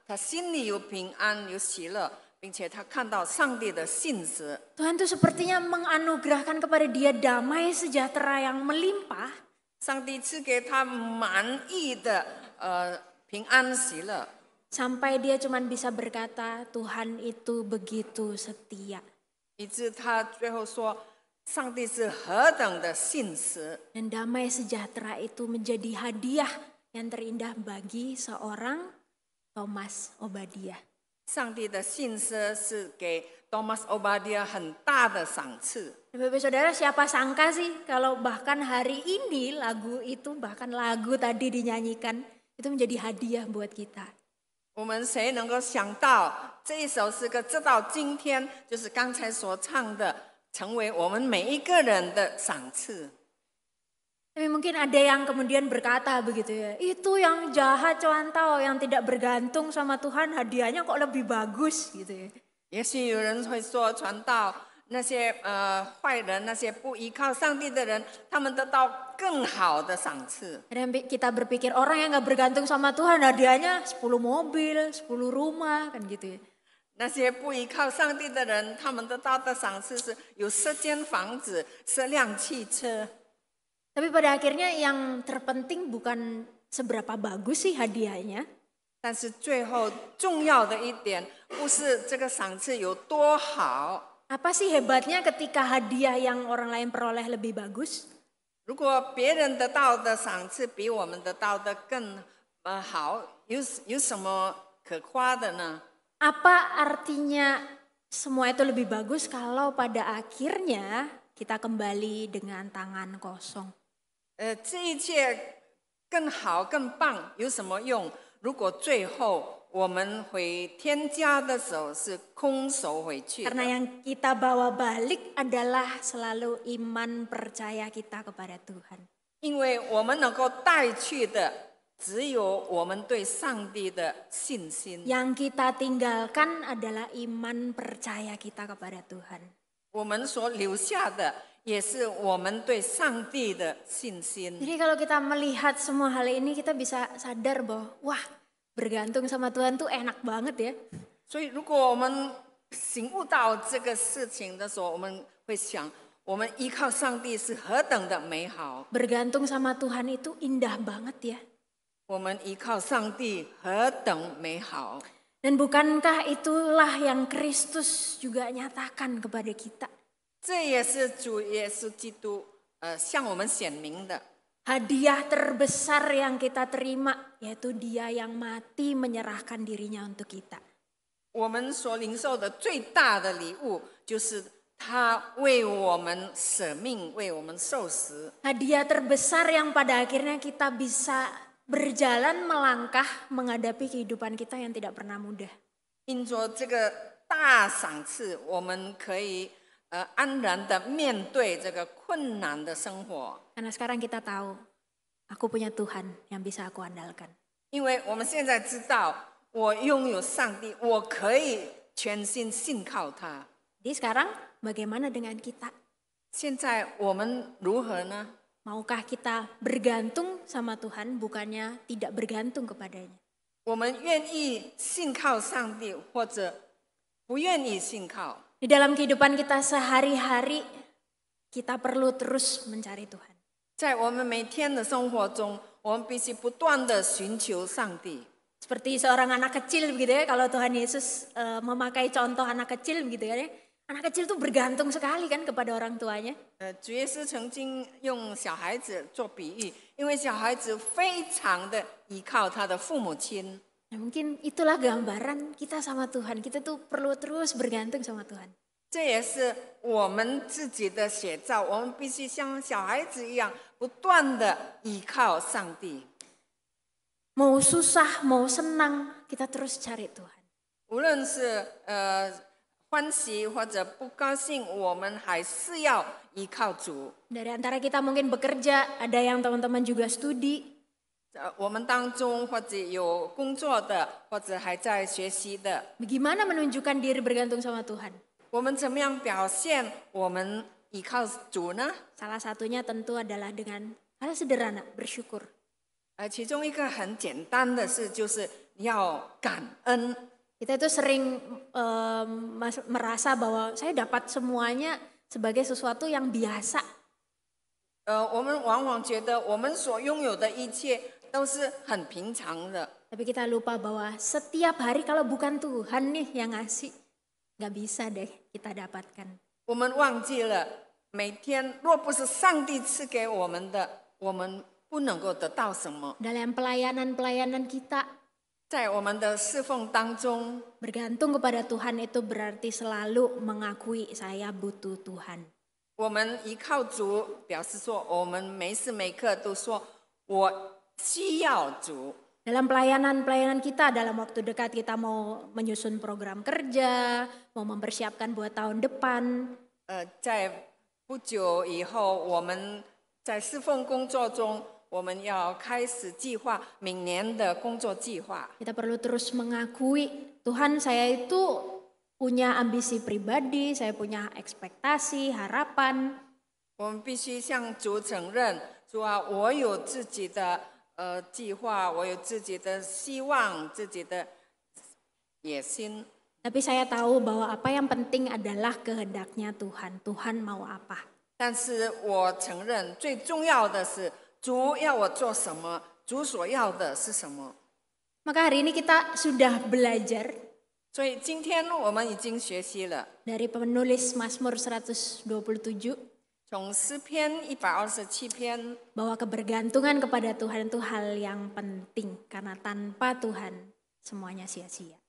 他心里有平安有喜乐，并且他看到上帝的信实。 Tuhan tuh sepertinya menganugerahkan kepada dia damai sejahtera yang melimpah. 上帝赐给他满意的平安喜乐。 Sampai dia cuma bisa berkata, Tuhan itu begitu setia. 以致他最后说，上帝是何等的信实。 Dan damai sejahtera itu menjadi hadiah yang terindah bagi seorang Thomas Obadiah. 上帝的信实是给 Thomas Obadiah 很大的赏赐。 Bapak Saudara, siapa sangka sih kalau bahkan hari ini lagu itu, bahkan lagu tadi dinyanyikan, itu menjadi hadiah buat kita. 我们谁能够想到这一首诗歌，直到今天，就是刚才所唱的，成为我们每一个人的赏赐。 Tapi mungkin ada yang kemudian berkata begitu ya, itu yang jahat cuantau, yang tidak bergantung sama Tuhan hadiahnya kok lebih bagus gitu ya. 也许有人会说，传道那些坏人，那些不依靠上帝的人，他们得到更好的赏赐。 Dan kita berpikir orang yang gak bergantung sama Tuhan hadiahnya 10 mobil, 10 rumah kan gitu ya. 那些不依靠上帝的人，他们得到的赏赐是有10间房子、10辆汽车。 Tapi pada akhirnya yang terpenting bukan seberapa bagus sih hadiahnya. 但是最后重要的一点，不是这个赏赐有多好。 Apa sih hebatnya ketika hadiah yang orang lain peroleh lebih bagus? 如果别人得到的赏赐比我们得到的更好，有什么可夸的呢？ Apa artinya semua itu lebih bagus kalau pada akhirnya kita kembali dengan tangan kosong? 这一切更好更棒有什么用？如果最后我们回天家的时候是空手回去的。 Karena yang kita bawa balik adalah selalu iman percaya kita kepada Tuhan. 因为我们能够带去的只有我们对上帝的信心。 Yang kita tinggalkan adalah iman percaya kita kepada Tuhan. 我们所留下的也是我们对上帝的信心。 Jadi kalau kita melihat semua hal ini kita bisa sadar bahwa wah bergantung sama Tuhan tuh enak banget ya. 所以如果我们醒悟到这个事情的时候，我们会想，我们依靠上帝是何等的美好。 Bergantung sama Tuhan itu indah banget ya. 我们依靠上帝何等美好。 Dan bukankah itulah yang Kristus juga nyatakan kepada kita? 这也是主耶稣基督向我们显明的。hadiah terbesar yang kita terima, yaitu Dia yang mati menyerahkan dirinya untuk kita. 我们所领受的最大的礼物，就是他为我们舍命，为我们受死。 Hadiah terbesar yang pada akhirnya kita bisa berjalan melangkah menghadapi kehidupan kita yang tidak pernah mudah. 因着这个大赏赐，我们可以安然的面对这个困难的生活。 Karena sekarang kita tahu, aku punya Tuhan yang bisa aku andalkan. 因为我们现在知道，我拥有上帝，我可以全心信靠他。 Jadi sekarang bagaimana dengan kita? 现在我们如何呢？ Maukah kita bergantung sama Tuhan bukannya tidak bergantung kepadanya? 我们愿意信靠上帝，或者不愿意信靠？ Di dalam kehidupan kita sehari-hari, kita perlu terus mencari Tuhan. 在我们每天的生活中，我们必须不断的寻求上帝。 Seperti seorang anak kecil begitu ya, kalau Tuhan Yesus memakai contoh anak kecil begitu ya. Anak kecil tuh bergantung sekali kan kepada orang tuanya. 主耶稣曾经用小孩子做比喻，因为小孩子非常的依靠他的父母亲。 Nah, mungkin itulah gambaran kita sama Tuhan. Kita tuh perlu terus bergantung sama Tuhan. 这也是我们自己的写照，我们必须像小孩子一样，不断的依靠上帝。 Mau susah, mau senang, kita terus cari Tuhan. 无论是欢喜或者不高兴，我们还是要依靠主。 Dari antara kita mungkin bekerja, ada yang teman-teman juga studi. 我们当中或者有工作的，或者还在学习的， Bagaimana menunjukkan diri bergantung sama Tuhan? 我们怎么样表现我们依靠主呢？ Salah satunya tentu adalah dengan hal sederhana, bersyukur. 其中一个很简单的事就是要感恩。 Kita itu sering merasa bahwa saya dapat semuanya sebagai sesuatu yang biasa. 我们往往觉得我们所拥有的一切都是很平常的， Tapi kita lupa bahwa setiap hari kalau bukan Tuhan nih yang ngasih, nggak bisa deh kita dapatkan. 我们忘记了每天若不是上帝赐给我们的，我们不能够得到什么。 Dalam pelayanan-pelayanan kita, 在我们的侍奉当中， bergantung kepada Tuhan itu berarti selalu mengakui saya butuh Tuhan. 我们依靠主，表示说我们每时每刻都说我需要主。 Dalam pelayanan-pelayanan kita, dalam waktu dekat kita mau menyusun program kerja, mau mempersiapkan buat tahun depan. 在不久以后，我们在侍奉工作中，我们要开始计划明年的工作计划。 Kita perlu terus mengakui, Tuhan saya itu punya ambisi pribadi, saya punya ekspektasi, harapan. 我们必须向主承认，主啊，我有自己的计划，我有自己的希望，自己的野心。 Tapi saya tahu bahwa apa yang penting adalah kehendaknya Tuhan. Tuhan mau apa? 但是我承认，最重要的是主要我做什么，主所要的是什么。 Maka hari ini kita sudah belajar 所以今天我们已经学习了， dari penulis Mazmur 127 从诗篇127篇， bahwa kebergantungan kepada Tuhan itu hal yang penting karena tanpa Tuhan semuanya sia-sia.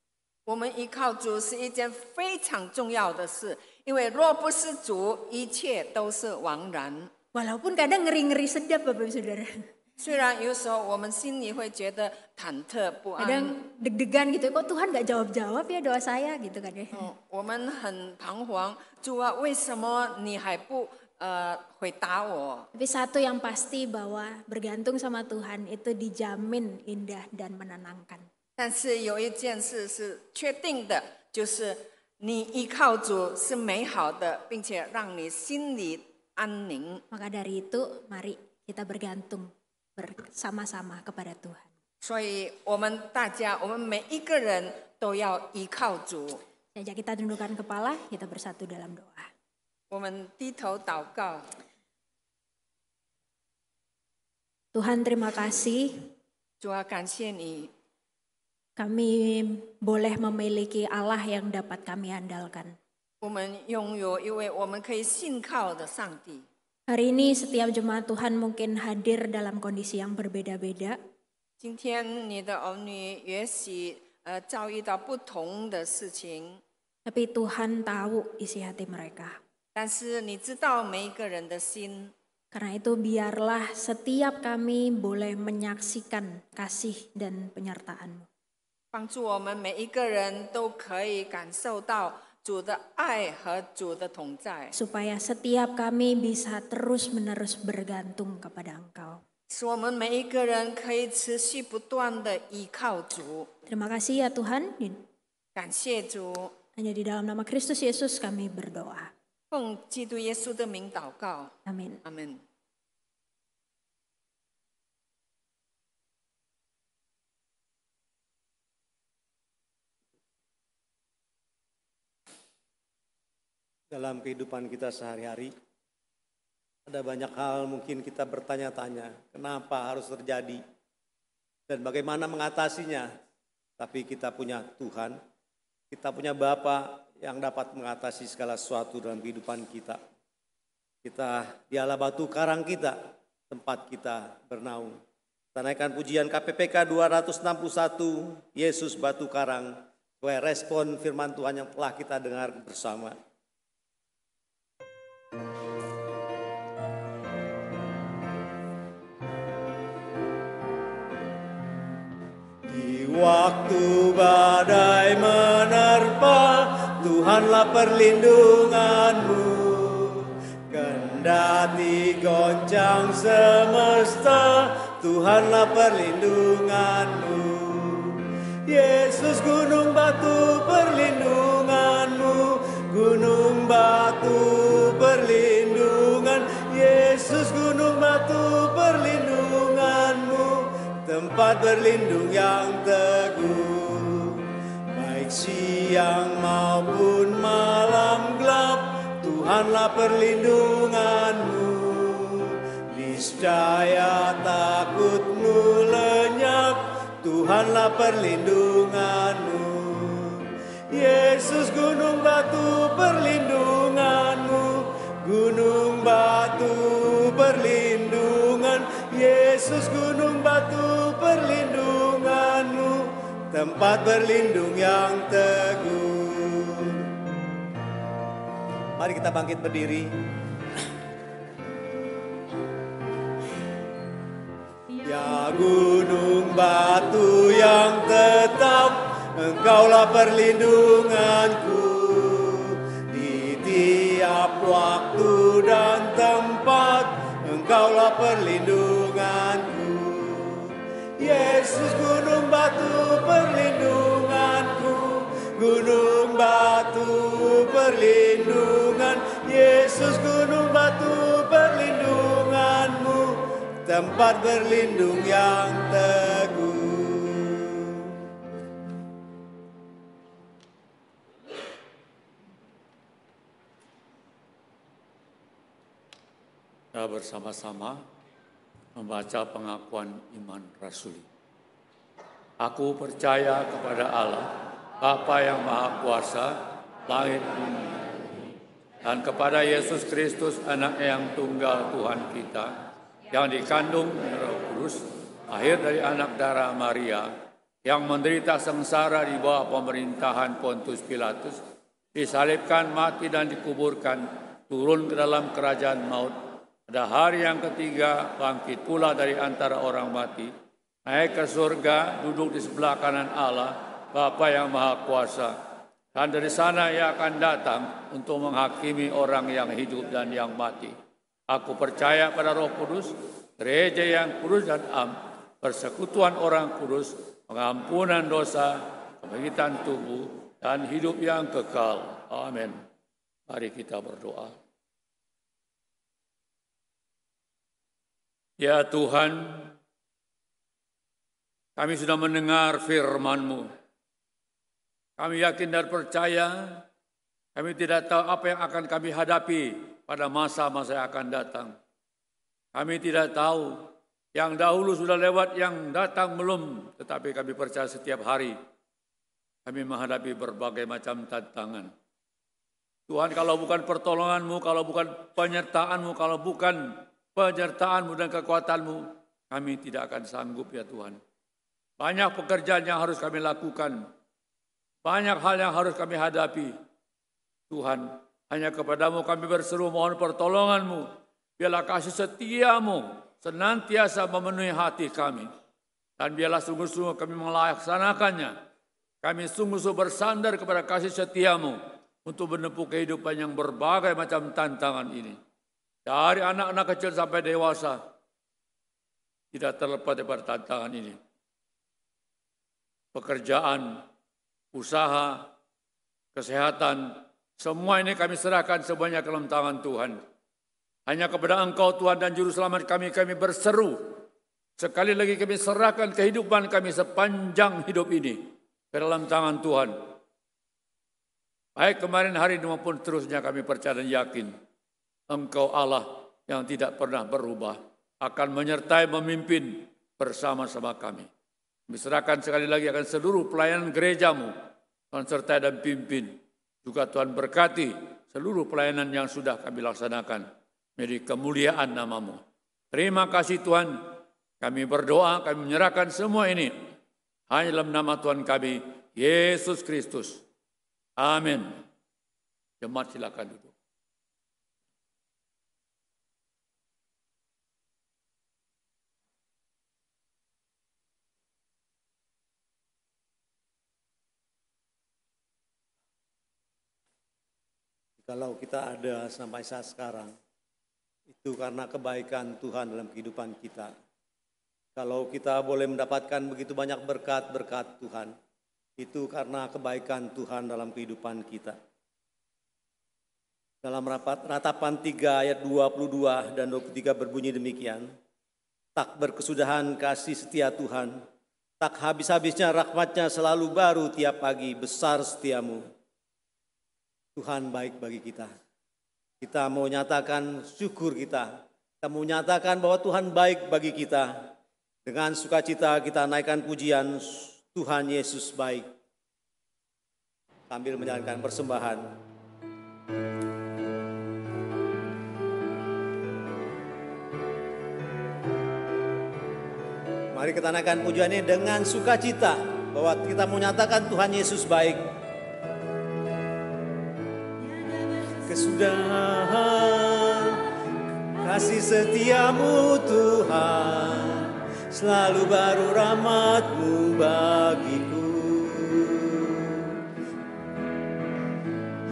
我们依靠主是一件非常重要的事，因为若不是主，一切都是枉然。 Walaupun kadang ngeri-ngeri sedap Bapak Ibu Saudara. 虽然有时候我们心里会觉得忐忑不安， Kadang deg-degan gitu, kok Tuhan gak jawab-jawab ya doa saya gitu kan ya. 我们很彷徨，主啊，为什么你还不回答我？ Tapi satu yang pasti bahwa bergantung sama Tuhan itu dijamin indah dan menenangkan. 但是有一件事是确定的，就是你依靠主是美好的，并且让你心里安宁。 Maka dari itu mari kita bergantung bersama-sama kepada Tuhan. 所以我们大家，我们每一个人都要依靠主。 Sejak kita tundukkan kepala, kita bersatu dalam doa. 我们低头祷告， Tuhan terima kasih 主啊，感谢你， kami boleh memiliki Allah yang dapat kami andalkan. 我们拥有一位我们可以信靠的上帝。Hari ini setiap jemaat Tuhan mungkin hadir dalam kondisi yang berbeda-beda. 今天你的儿女也许遭遇到不同的事情， Tapi Tuhan tahu isi hati mereka. 但是你知道每一个人的心。 Karena itu biarlah setiap kami boleh menyaksikan kasih dan penyertaan-Mu. 帮助我们每一个人都可以感受到主的爱和主的同在， Supaya setiap kami bisa terus-menerus bergantung kepada Engkau. 使我们每一个人可以持续不断的依靠主。 Terima kasih ya Tuhan. 感谢主， Hanya di dalam nama Kristus Yesus kami berdoa. 奉基督耶稣的名祷告， Amin. 阿门。 Dalam kehidupan kita sehari-hari, ada banyak hal mungkin kita bertanya-tanya, kenapa harus terjadi dan bagaimana mengatasinya. Tapi kita punya Tuhan, kita punya Bapa yang dapat mengatasi segala sesuatu dalam kehidupan kita. Dialah batu karang kita, tempat kita bernaung. Kita naikkan pujian KPPK 261, Yesus batu karang, sebagai respon firman Tuhan yang telah kita dengar bersama. Di waktu badai menerpa, Tuhanlah perlindunganmu. Kendati goncang semesta, Tuhanlah perlindunganmu. Yesus gunung batu perlindunganmu, gunung batu perlindungan. Yesus gunung batu perlindunganmu, tempat berlindung yang teguh. Baik siang maupun malam gelap, Tuhanlah perlindunganmu. Niscaya takutmu lenyap, Tuhanlah perlindunganmu. Yesus gunung batu perlindunganmu, gunung batu perlindungan. Yesus gunung batu perlindunganmu, tempat berlindung yang teguh. Mari kita bangkit berdiri. Ya gunung batu yang tetap, Engkaulah perlindunganku. Di tiap waktu dan tempat, Engkaulah perlindunganku. Yesus gunung batu perlindunganku, gunung batu perlindungan. Yesus gunung batu perlindunganmu, tempat berlindung yang teguh. Kita bersama-sama membaca pengakuan iman rasuli. Aku percaya kepada Allah, Bapa yang Maha Kuasa, langit bumi, dan kepada Yesus Kristus, Anak-Nya yang tunggal Tuhan kita, yang dikandung oleh Roh Kudus, lahir dari anak darah Maria, yang menderita sengsara di bawah pemerintahan Pontius Pilatus, disalibkan, mati dan dikuburkan, turun ke dalam kerajaan maut. Pada hari yang ketiga bangkit pula dari antara orang mati, naik ke surga, duduk di sebelah kanan Allah, Bapa yang Maha Kuasa. Dan dari sana Ia akan datang untuk menghakimi orang yang hidup dan yang mati. Aku percaya pada Roh Kudus, gereja yang kudus dan am, persekutuan orang kudus, pengampunan dosa, kebangkitan tubuh, dan hidup yang kekal. Amin. Mari kita berdoa. Ya Tuhan, kami sudah mendengar firman-Mu. Kami yakin dan percaya, kami tidak tahu apa yang akan kami hadapi pada masa-masa yang akan datang. Kami tidak tahu, yang dahulu sudah lewat, yang datang belum, tetapi kami percaya setiap hari kami menghadapi berbagai macam tantangan. Tuhan, kalau bukan pertolongan-Mu, kalau bukan penyertaan-Mu, kalau bukan penyertaan-Mu dan kekuatan-Mu, kami tidak akan sanggup ya Tuhan. Banyak pekerjaan yang harus kami lakukan. Banyak hal yang harus kami hadapi. Tuhan, hanya kepadamu kami berseru mohon pertolongan-Mu. Biarlah kasih setia-Mu senantiasa memenuhi hati kami. Dan biarlah sungguh-sungguh kami melaksanakannya. Kami sungguh-sungguh bersandar kepada kasih setia-Mu untuk menempuh kehidupan yang berbagai macam tantangan ini. Dari anak-anak kecil sampai dewasa, tidak terlepas dari tantangan ini. Pekerjaan, usaha, kesehatan, semua ini kami serahkan semuanya ke dalam tangan Tuhan. Hanya kepada Engkau Tuhan dan Juru Selamat kami berseru. Sekali lagi kami serahkan kehidupan kami sepanjang hidup ini ke dalam tangan Tuhan. Baik kemarin hari ini maupun terusnya kami percaya dan yakin Engkau Allah yang tidak pernah berubah akan menyertai memimpin bersama-sama kami. Kami serahkan sekali lagi akan seluruh pelayanan gereja-Mu. Tuhan sertai dan pimpin. Juga Tuhan berkati seluruh pelayanan yang sudah kami laksanakan. Menjadi kemuliaan nama-Mu. Terima kasih Tuhan. Kami berdoa, kami menyerahkan semua ini. Hanya dalam nama Tuhan kami, Yesus Kristus. Amin. Jemaat silakan duduk. Kalau kita ada sampai saat sekarang, itu karena kebaikan Tuhan dalam kehidupan kita. Kalau kita boleh mendapatkan begitu banyak berkat-berkat Tuhan, itu karena kebaikan Tuhan dalam kehidupan kita. Dalam ratapan 3 ayat 22 dan 23 berbunyi demikian. Tak berkesudahan kasih setia Tuhan, tak habis-habisnya rahmat-Nya selalu baru tiap pagi, besar setiamu. Tuhan baik bagi kita. Kita mau nyatakan syukur kita. Kita mau nyatakan bahwa Tuhan baik bagi kita. Dengan sukacita kita naikkan pujian Tuhan Yesus baik. Sambil menjalankan persembahan. Mari kita naikkan pujian ini dengan sukacita. Bahwa kita mau nyatakan Tuhan Yesus baik. Kesudahan kasih setiamu Tuhan, selalu baru rahmat-Mu bagiku.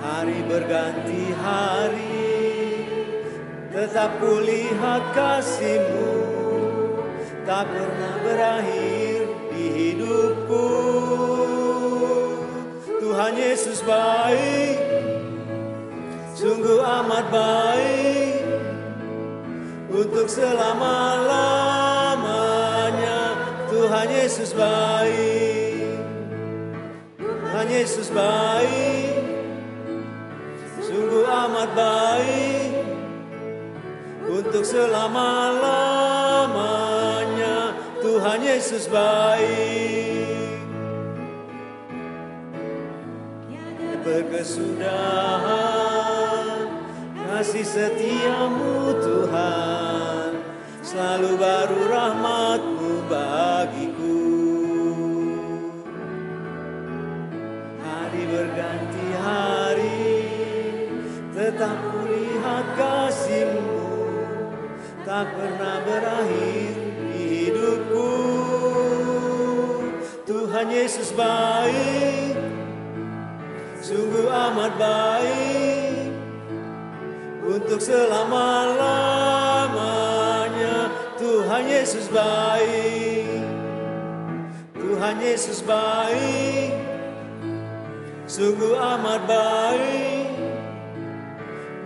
Hari berganti hari, tetap kulihat kasih-Mu, tak pernah berakhir di hidupku. Tuhan Yesus baik, sungguh amat baik, untuk selama-lamanya. Tuhan Yesus baik, Tuhan Yesus baik, sungguh amat baik, untuk selama-lamanya. Tuhan Yesus baik. Berkesudahan kasih setiamu Tuhan, selalu baru rahmat-Mu bagiku. Hari berganti hari, tetap kulihat kasih-Mu, tak pernah berakhir di hidupku. Tuhan Yesus baik, sungguh amat baik, untuk selama-lamanya. Tuhan Yesus baik, Tuhan Yesus baik, sungguh amat baik,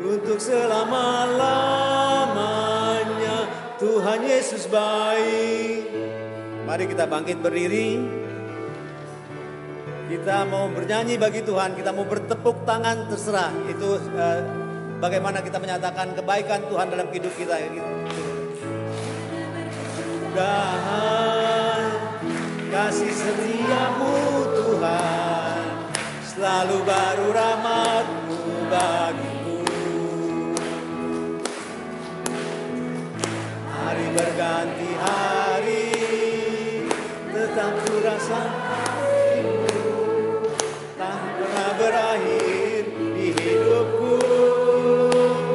untuk selama-lamanya. Tuhan Yesus baik. Mari kita bangkit berdiri. Kita mau bernyanyi bagi Tuhan, kita mau bertepuk tangan, terserah. Itu bagaimana kita menyatakan kebaikan Tuhan dalam hidup kita. Dan kasih setiamu Tuhan, selalu baru rahmat-Mu. tak pernah berakhir di hidupku.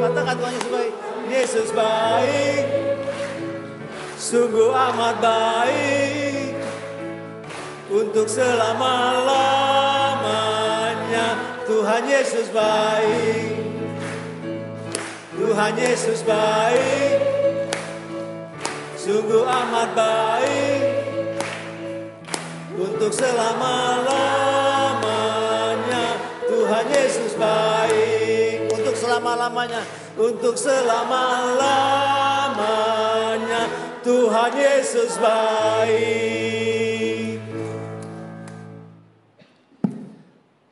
Katakan Tuhan Yesus baik. Yesus baik, sungguh amat baik, untuk selama-lamanya. Tuhan Yesus baik, Tuhan Yesus baik, sungguh amat baik, untuk selama-lamanya. Tuhan Yesus baik, untuk selama-lamanya, untuk selama-lamanya. Tuhan Yesus baik.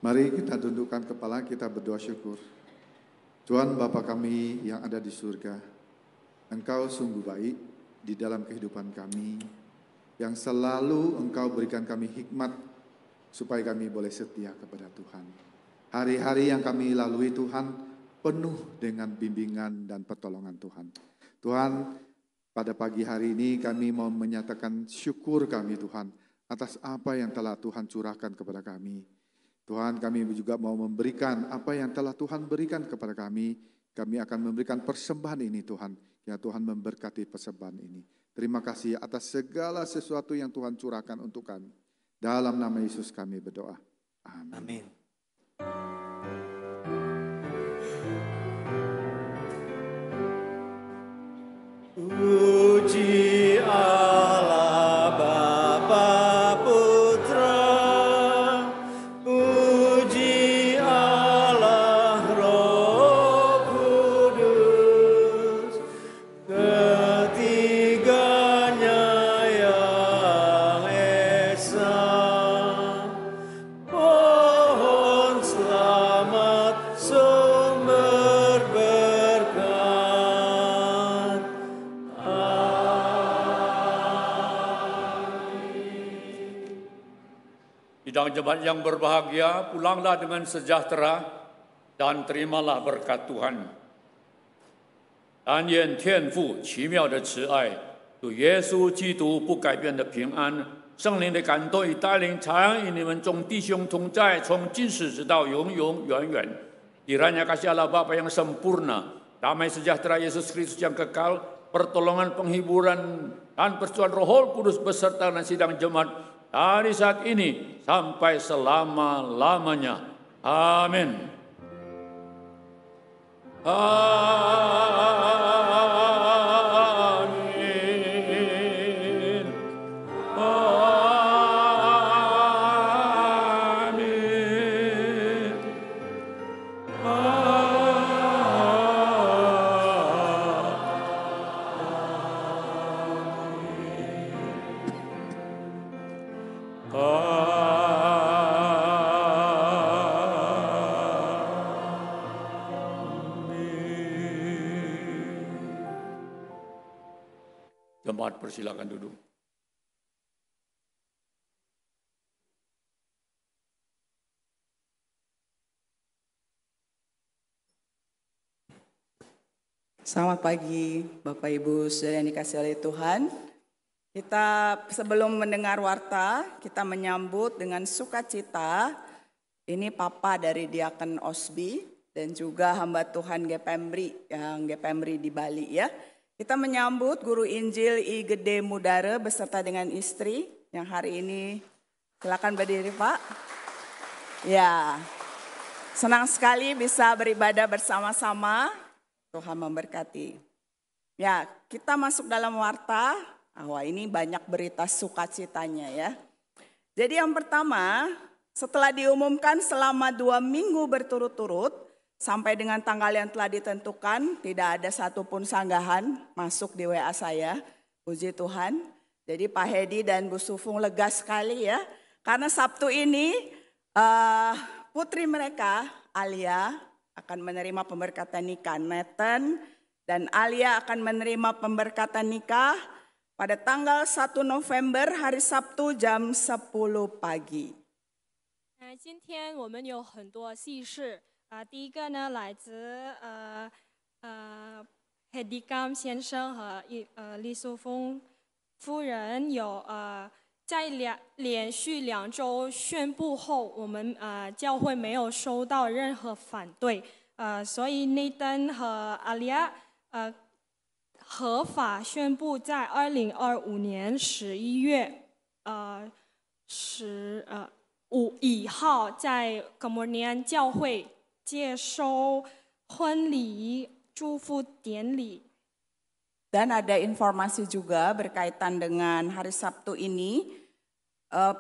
Mari kita tundukkan kepala, kita berdoa syukur. Tuhan Bapa kami yang ada di surga, Engkau sungguh baik di dalam kehidupan kami, yang selalu Engkau berikan kami hikmat supaya kami boleh setia kepada Tuhan. Hari-hari yang kami lalui Tuhan penuh dengan bimbingan dan pertolongan Tuhan. Tuhan, pada pagi hari ini kami mau menyatakan syukur kami Tuhan atas apa yang telah Tuhan curahkan kepada kami. Tuhan, kami juga mau memberikan apa yang telah Tuhan berikan kepada kami. Kami akan memberikan persembahan ini Tuhan. Ya Tuhan memberkati persembahan ini. Terima kasih atas segala sesuatu yang Tuhan curahkan untuk kami. Dalam nama Yesus kami berdoa. Amin. Puji Allah Bapa Putra, puji Allah Roh Kudus, ketiganya yang esa. Pohon selamat sumber berkat. Sidang jemaat yang berbahagia, pulanglah dengan sejahtera dan terimalah berkat Tuhan. 但愿天父奇妙的慈爱，主耶稣基督不改变的平安，圣灵的感动与带领，常与你们众弟兄同在，从今时直到永永远远。Kiranya kasih Allah Bapa yang sempurna, damai sejahtera Yesus Kristus yang kekal, pertolongan, penghiburan, dan persetujuan Roh Kudus beserta dengan sidang jemaat dari saat ini sampai selama-lamanya. Amin. Amin. Amin. Jemaat persilakan duduk. Selamat pagi Bapak Ibu Saudara yang dikasihi oleh Tuhan. Kita sebelum mendengar warta, kita menyambut dengan sukacita. Ini Papa dari Diaken Osbi dan juga hamba Tuhan Gepemri yang Gepemri di Bali ya. Kita menyambut Guru Injil I Gede Mudara beserta dengan istri yang hari ini, silakan berdiri Pak. Ya, senang sekali bisa beribadah bersama-sama. Tuhan memberkati. Ya, kita masuk dalam warta. Wah, ini banyak berita sukacitanya ya. Jadi yang pertama, setelah diumumkan selama 2 minggu berturut-turut, sampai dengan tanggal yang telah ditentukan, tidak ada satupun sanggahan masuk di WA saya. Puji Tuhan. Jadi Pak Hedi dan Bu Sufung lega sekali ya. Karena Sabtu ini putri mereka, Alia, akan menerima pemberkatan nikah. Nathan dan Alia akan menerima pemberkatan nikah pada tanggal 1 November hari Sabtu jam 10 pagi. 今天我们有很多喜事第一个呢来自Hedi Kam 先生和李淑峰夫人有在连续2周宣布后，我们教会没有收到任何反对，所以内登和阿利亚合法宣布在2025年11月5号在格摩尼安教会接收婚礼祝福典礼。 Dan ada informasi juga berkaitan dengan hari Sabtu ini,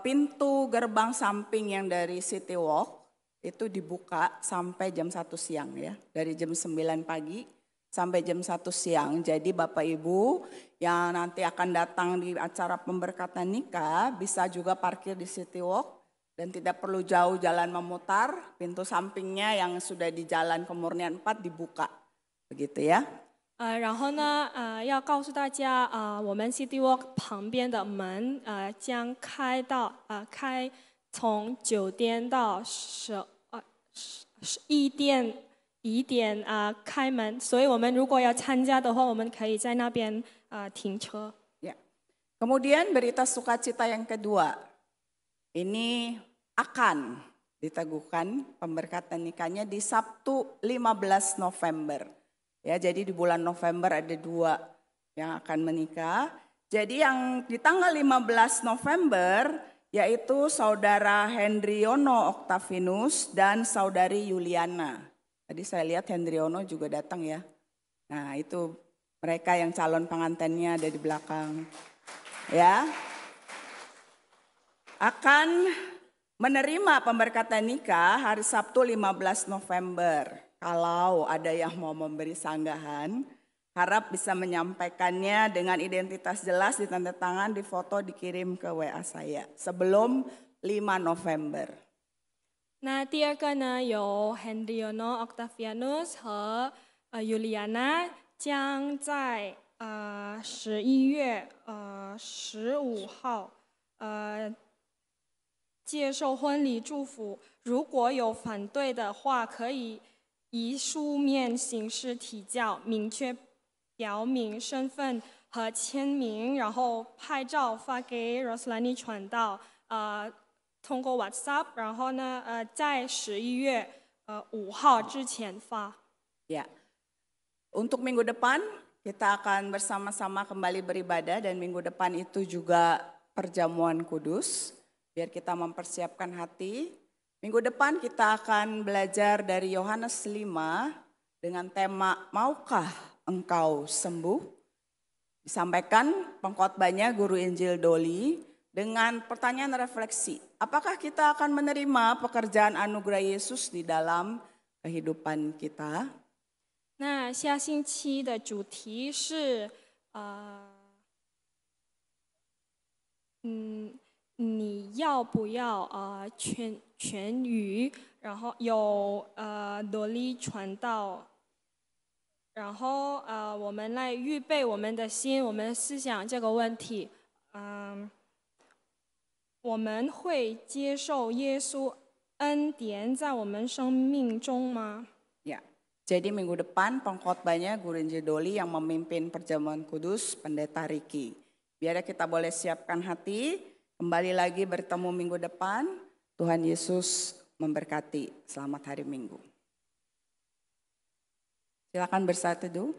pintu gerbang samping yang dari City Walk itu dibuka sampai jam 1 siang ya, dari jam 9 pagi sampai jam 1 siang. Jadi Bapak Ibu yang nanti akan datang di acara pemberkatan nikah bisa juga parkir di City Walk dan tidak perlu jauh jalan memutar, pintu sampingnya yang sudah di Jalan Kemurnian 4 dibuka, begitu ya. 然后呢，要告诉大家，我们 City Walk 旁边的门，将开从9点到11点开门，所以我们如果要参加的话，我们可以在那边停车。Ya. Kemudian berita sukacita yang kedua, ini akan diteguhkan pemberkatan nikahnya di Sabtu 15 November. Ya, jadi di bulan November ada 2 yang akan menikah. Jadi yang di tanggal 15 November yaitu saudara Hendriono Octavinus dan saudari Yuliana. Tadi saya lihat Hendriono juga datang ya. Nah itu mereka yang calon pengantinnya ada di belakang. Ya, akan menerima pemberkatan nikah hari Sabtu 15 November. Kalau ada yang mau memberi sanggahan, harap bisa menyampaikannya dengan identitas jelas, ditanda tangan, difoto, dikirim ke WA saya sebelum 5 November. 那第二个呢，由 Hendriono Octavianus 和Yuliana 将在11月15号接受婚礼祝福。如果有反对的话，可以以书面形式提交，明确表明身份和签名，然后拍照发给 Roslani 传道，通过 WhatsApp， 然后呢，在11月5号之前发。Ya, untuk minggu depan kita akan bersama-sama kembali beribadah dan minggu depan itu juga perjamuan kudus, biar kita mempersiapkan hati. Minggu depan kita akan belajar dari Yohanes 5 dengan tema Maukah Engkau Sembuh? Disampaikan pengkhotbahnya Guru Injil Doli dengan pertanyaan refleksi. Apakah kita akan menerima pekerjaan anugerah Yesus di dalam kehidupan kita? 那下星期的主题是你要不要痊愈？然后有罗力传道，然后我们来预备我们的心，我们思想这个问题。我们会接受耶稣恩典在我们生命中吗？ Ya, jadi minggu depan pengkhotbahnya Guru Injil Doli yang memimpin perjamuan kudus Pendeta Riki. Biar kita boleh siapkan hati, kembali lagi bertemu minggu depan. Tuhan Yesus memberkati. Selamat hari Minggu. Silakan bersatu.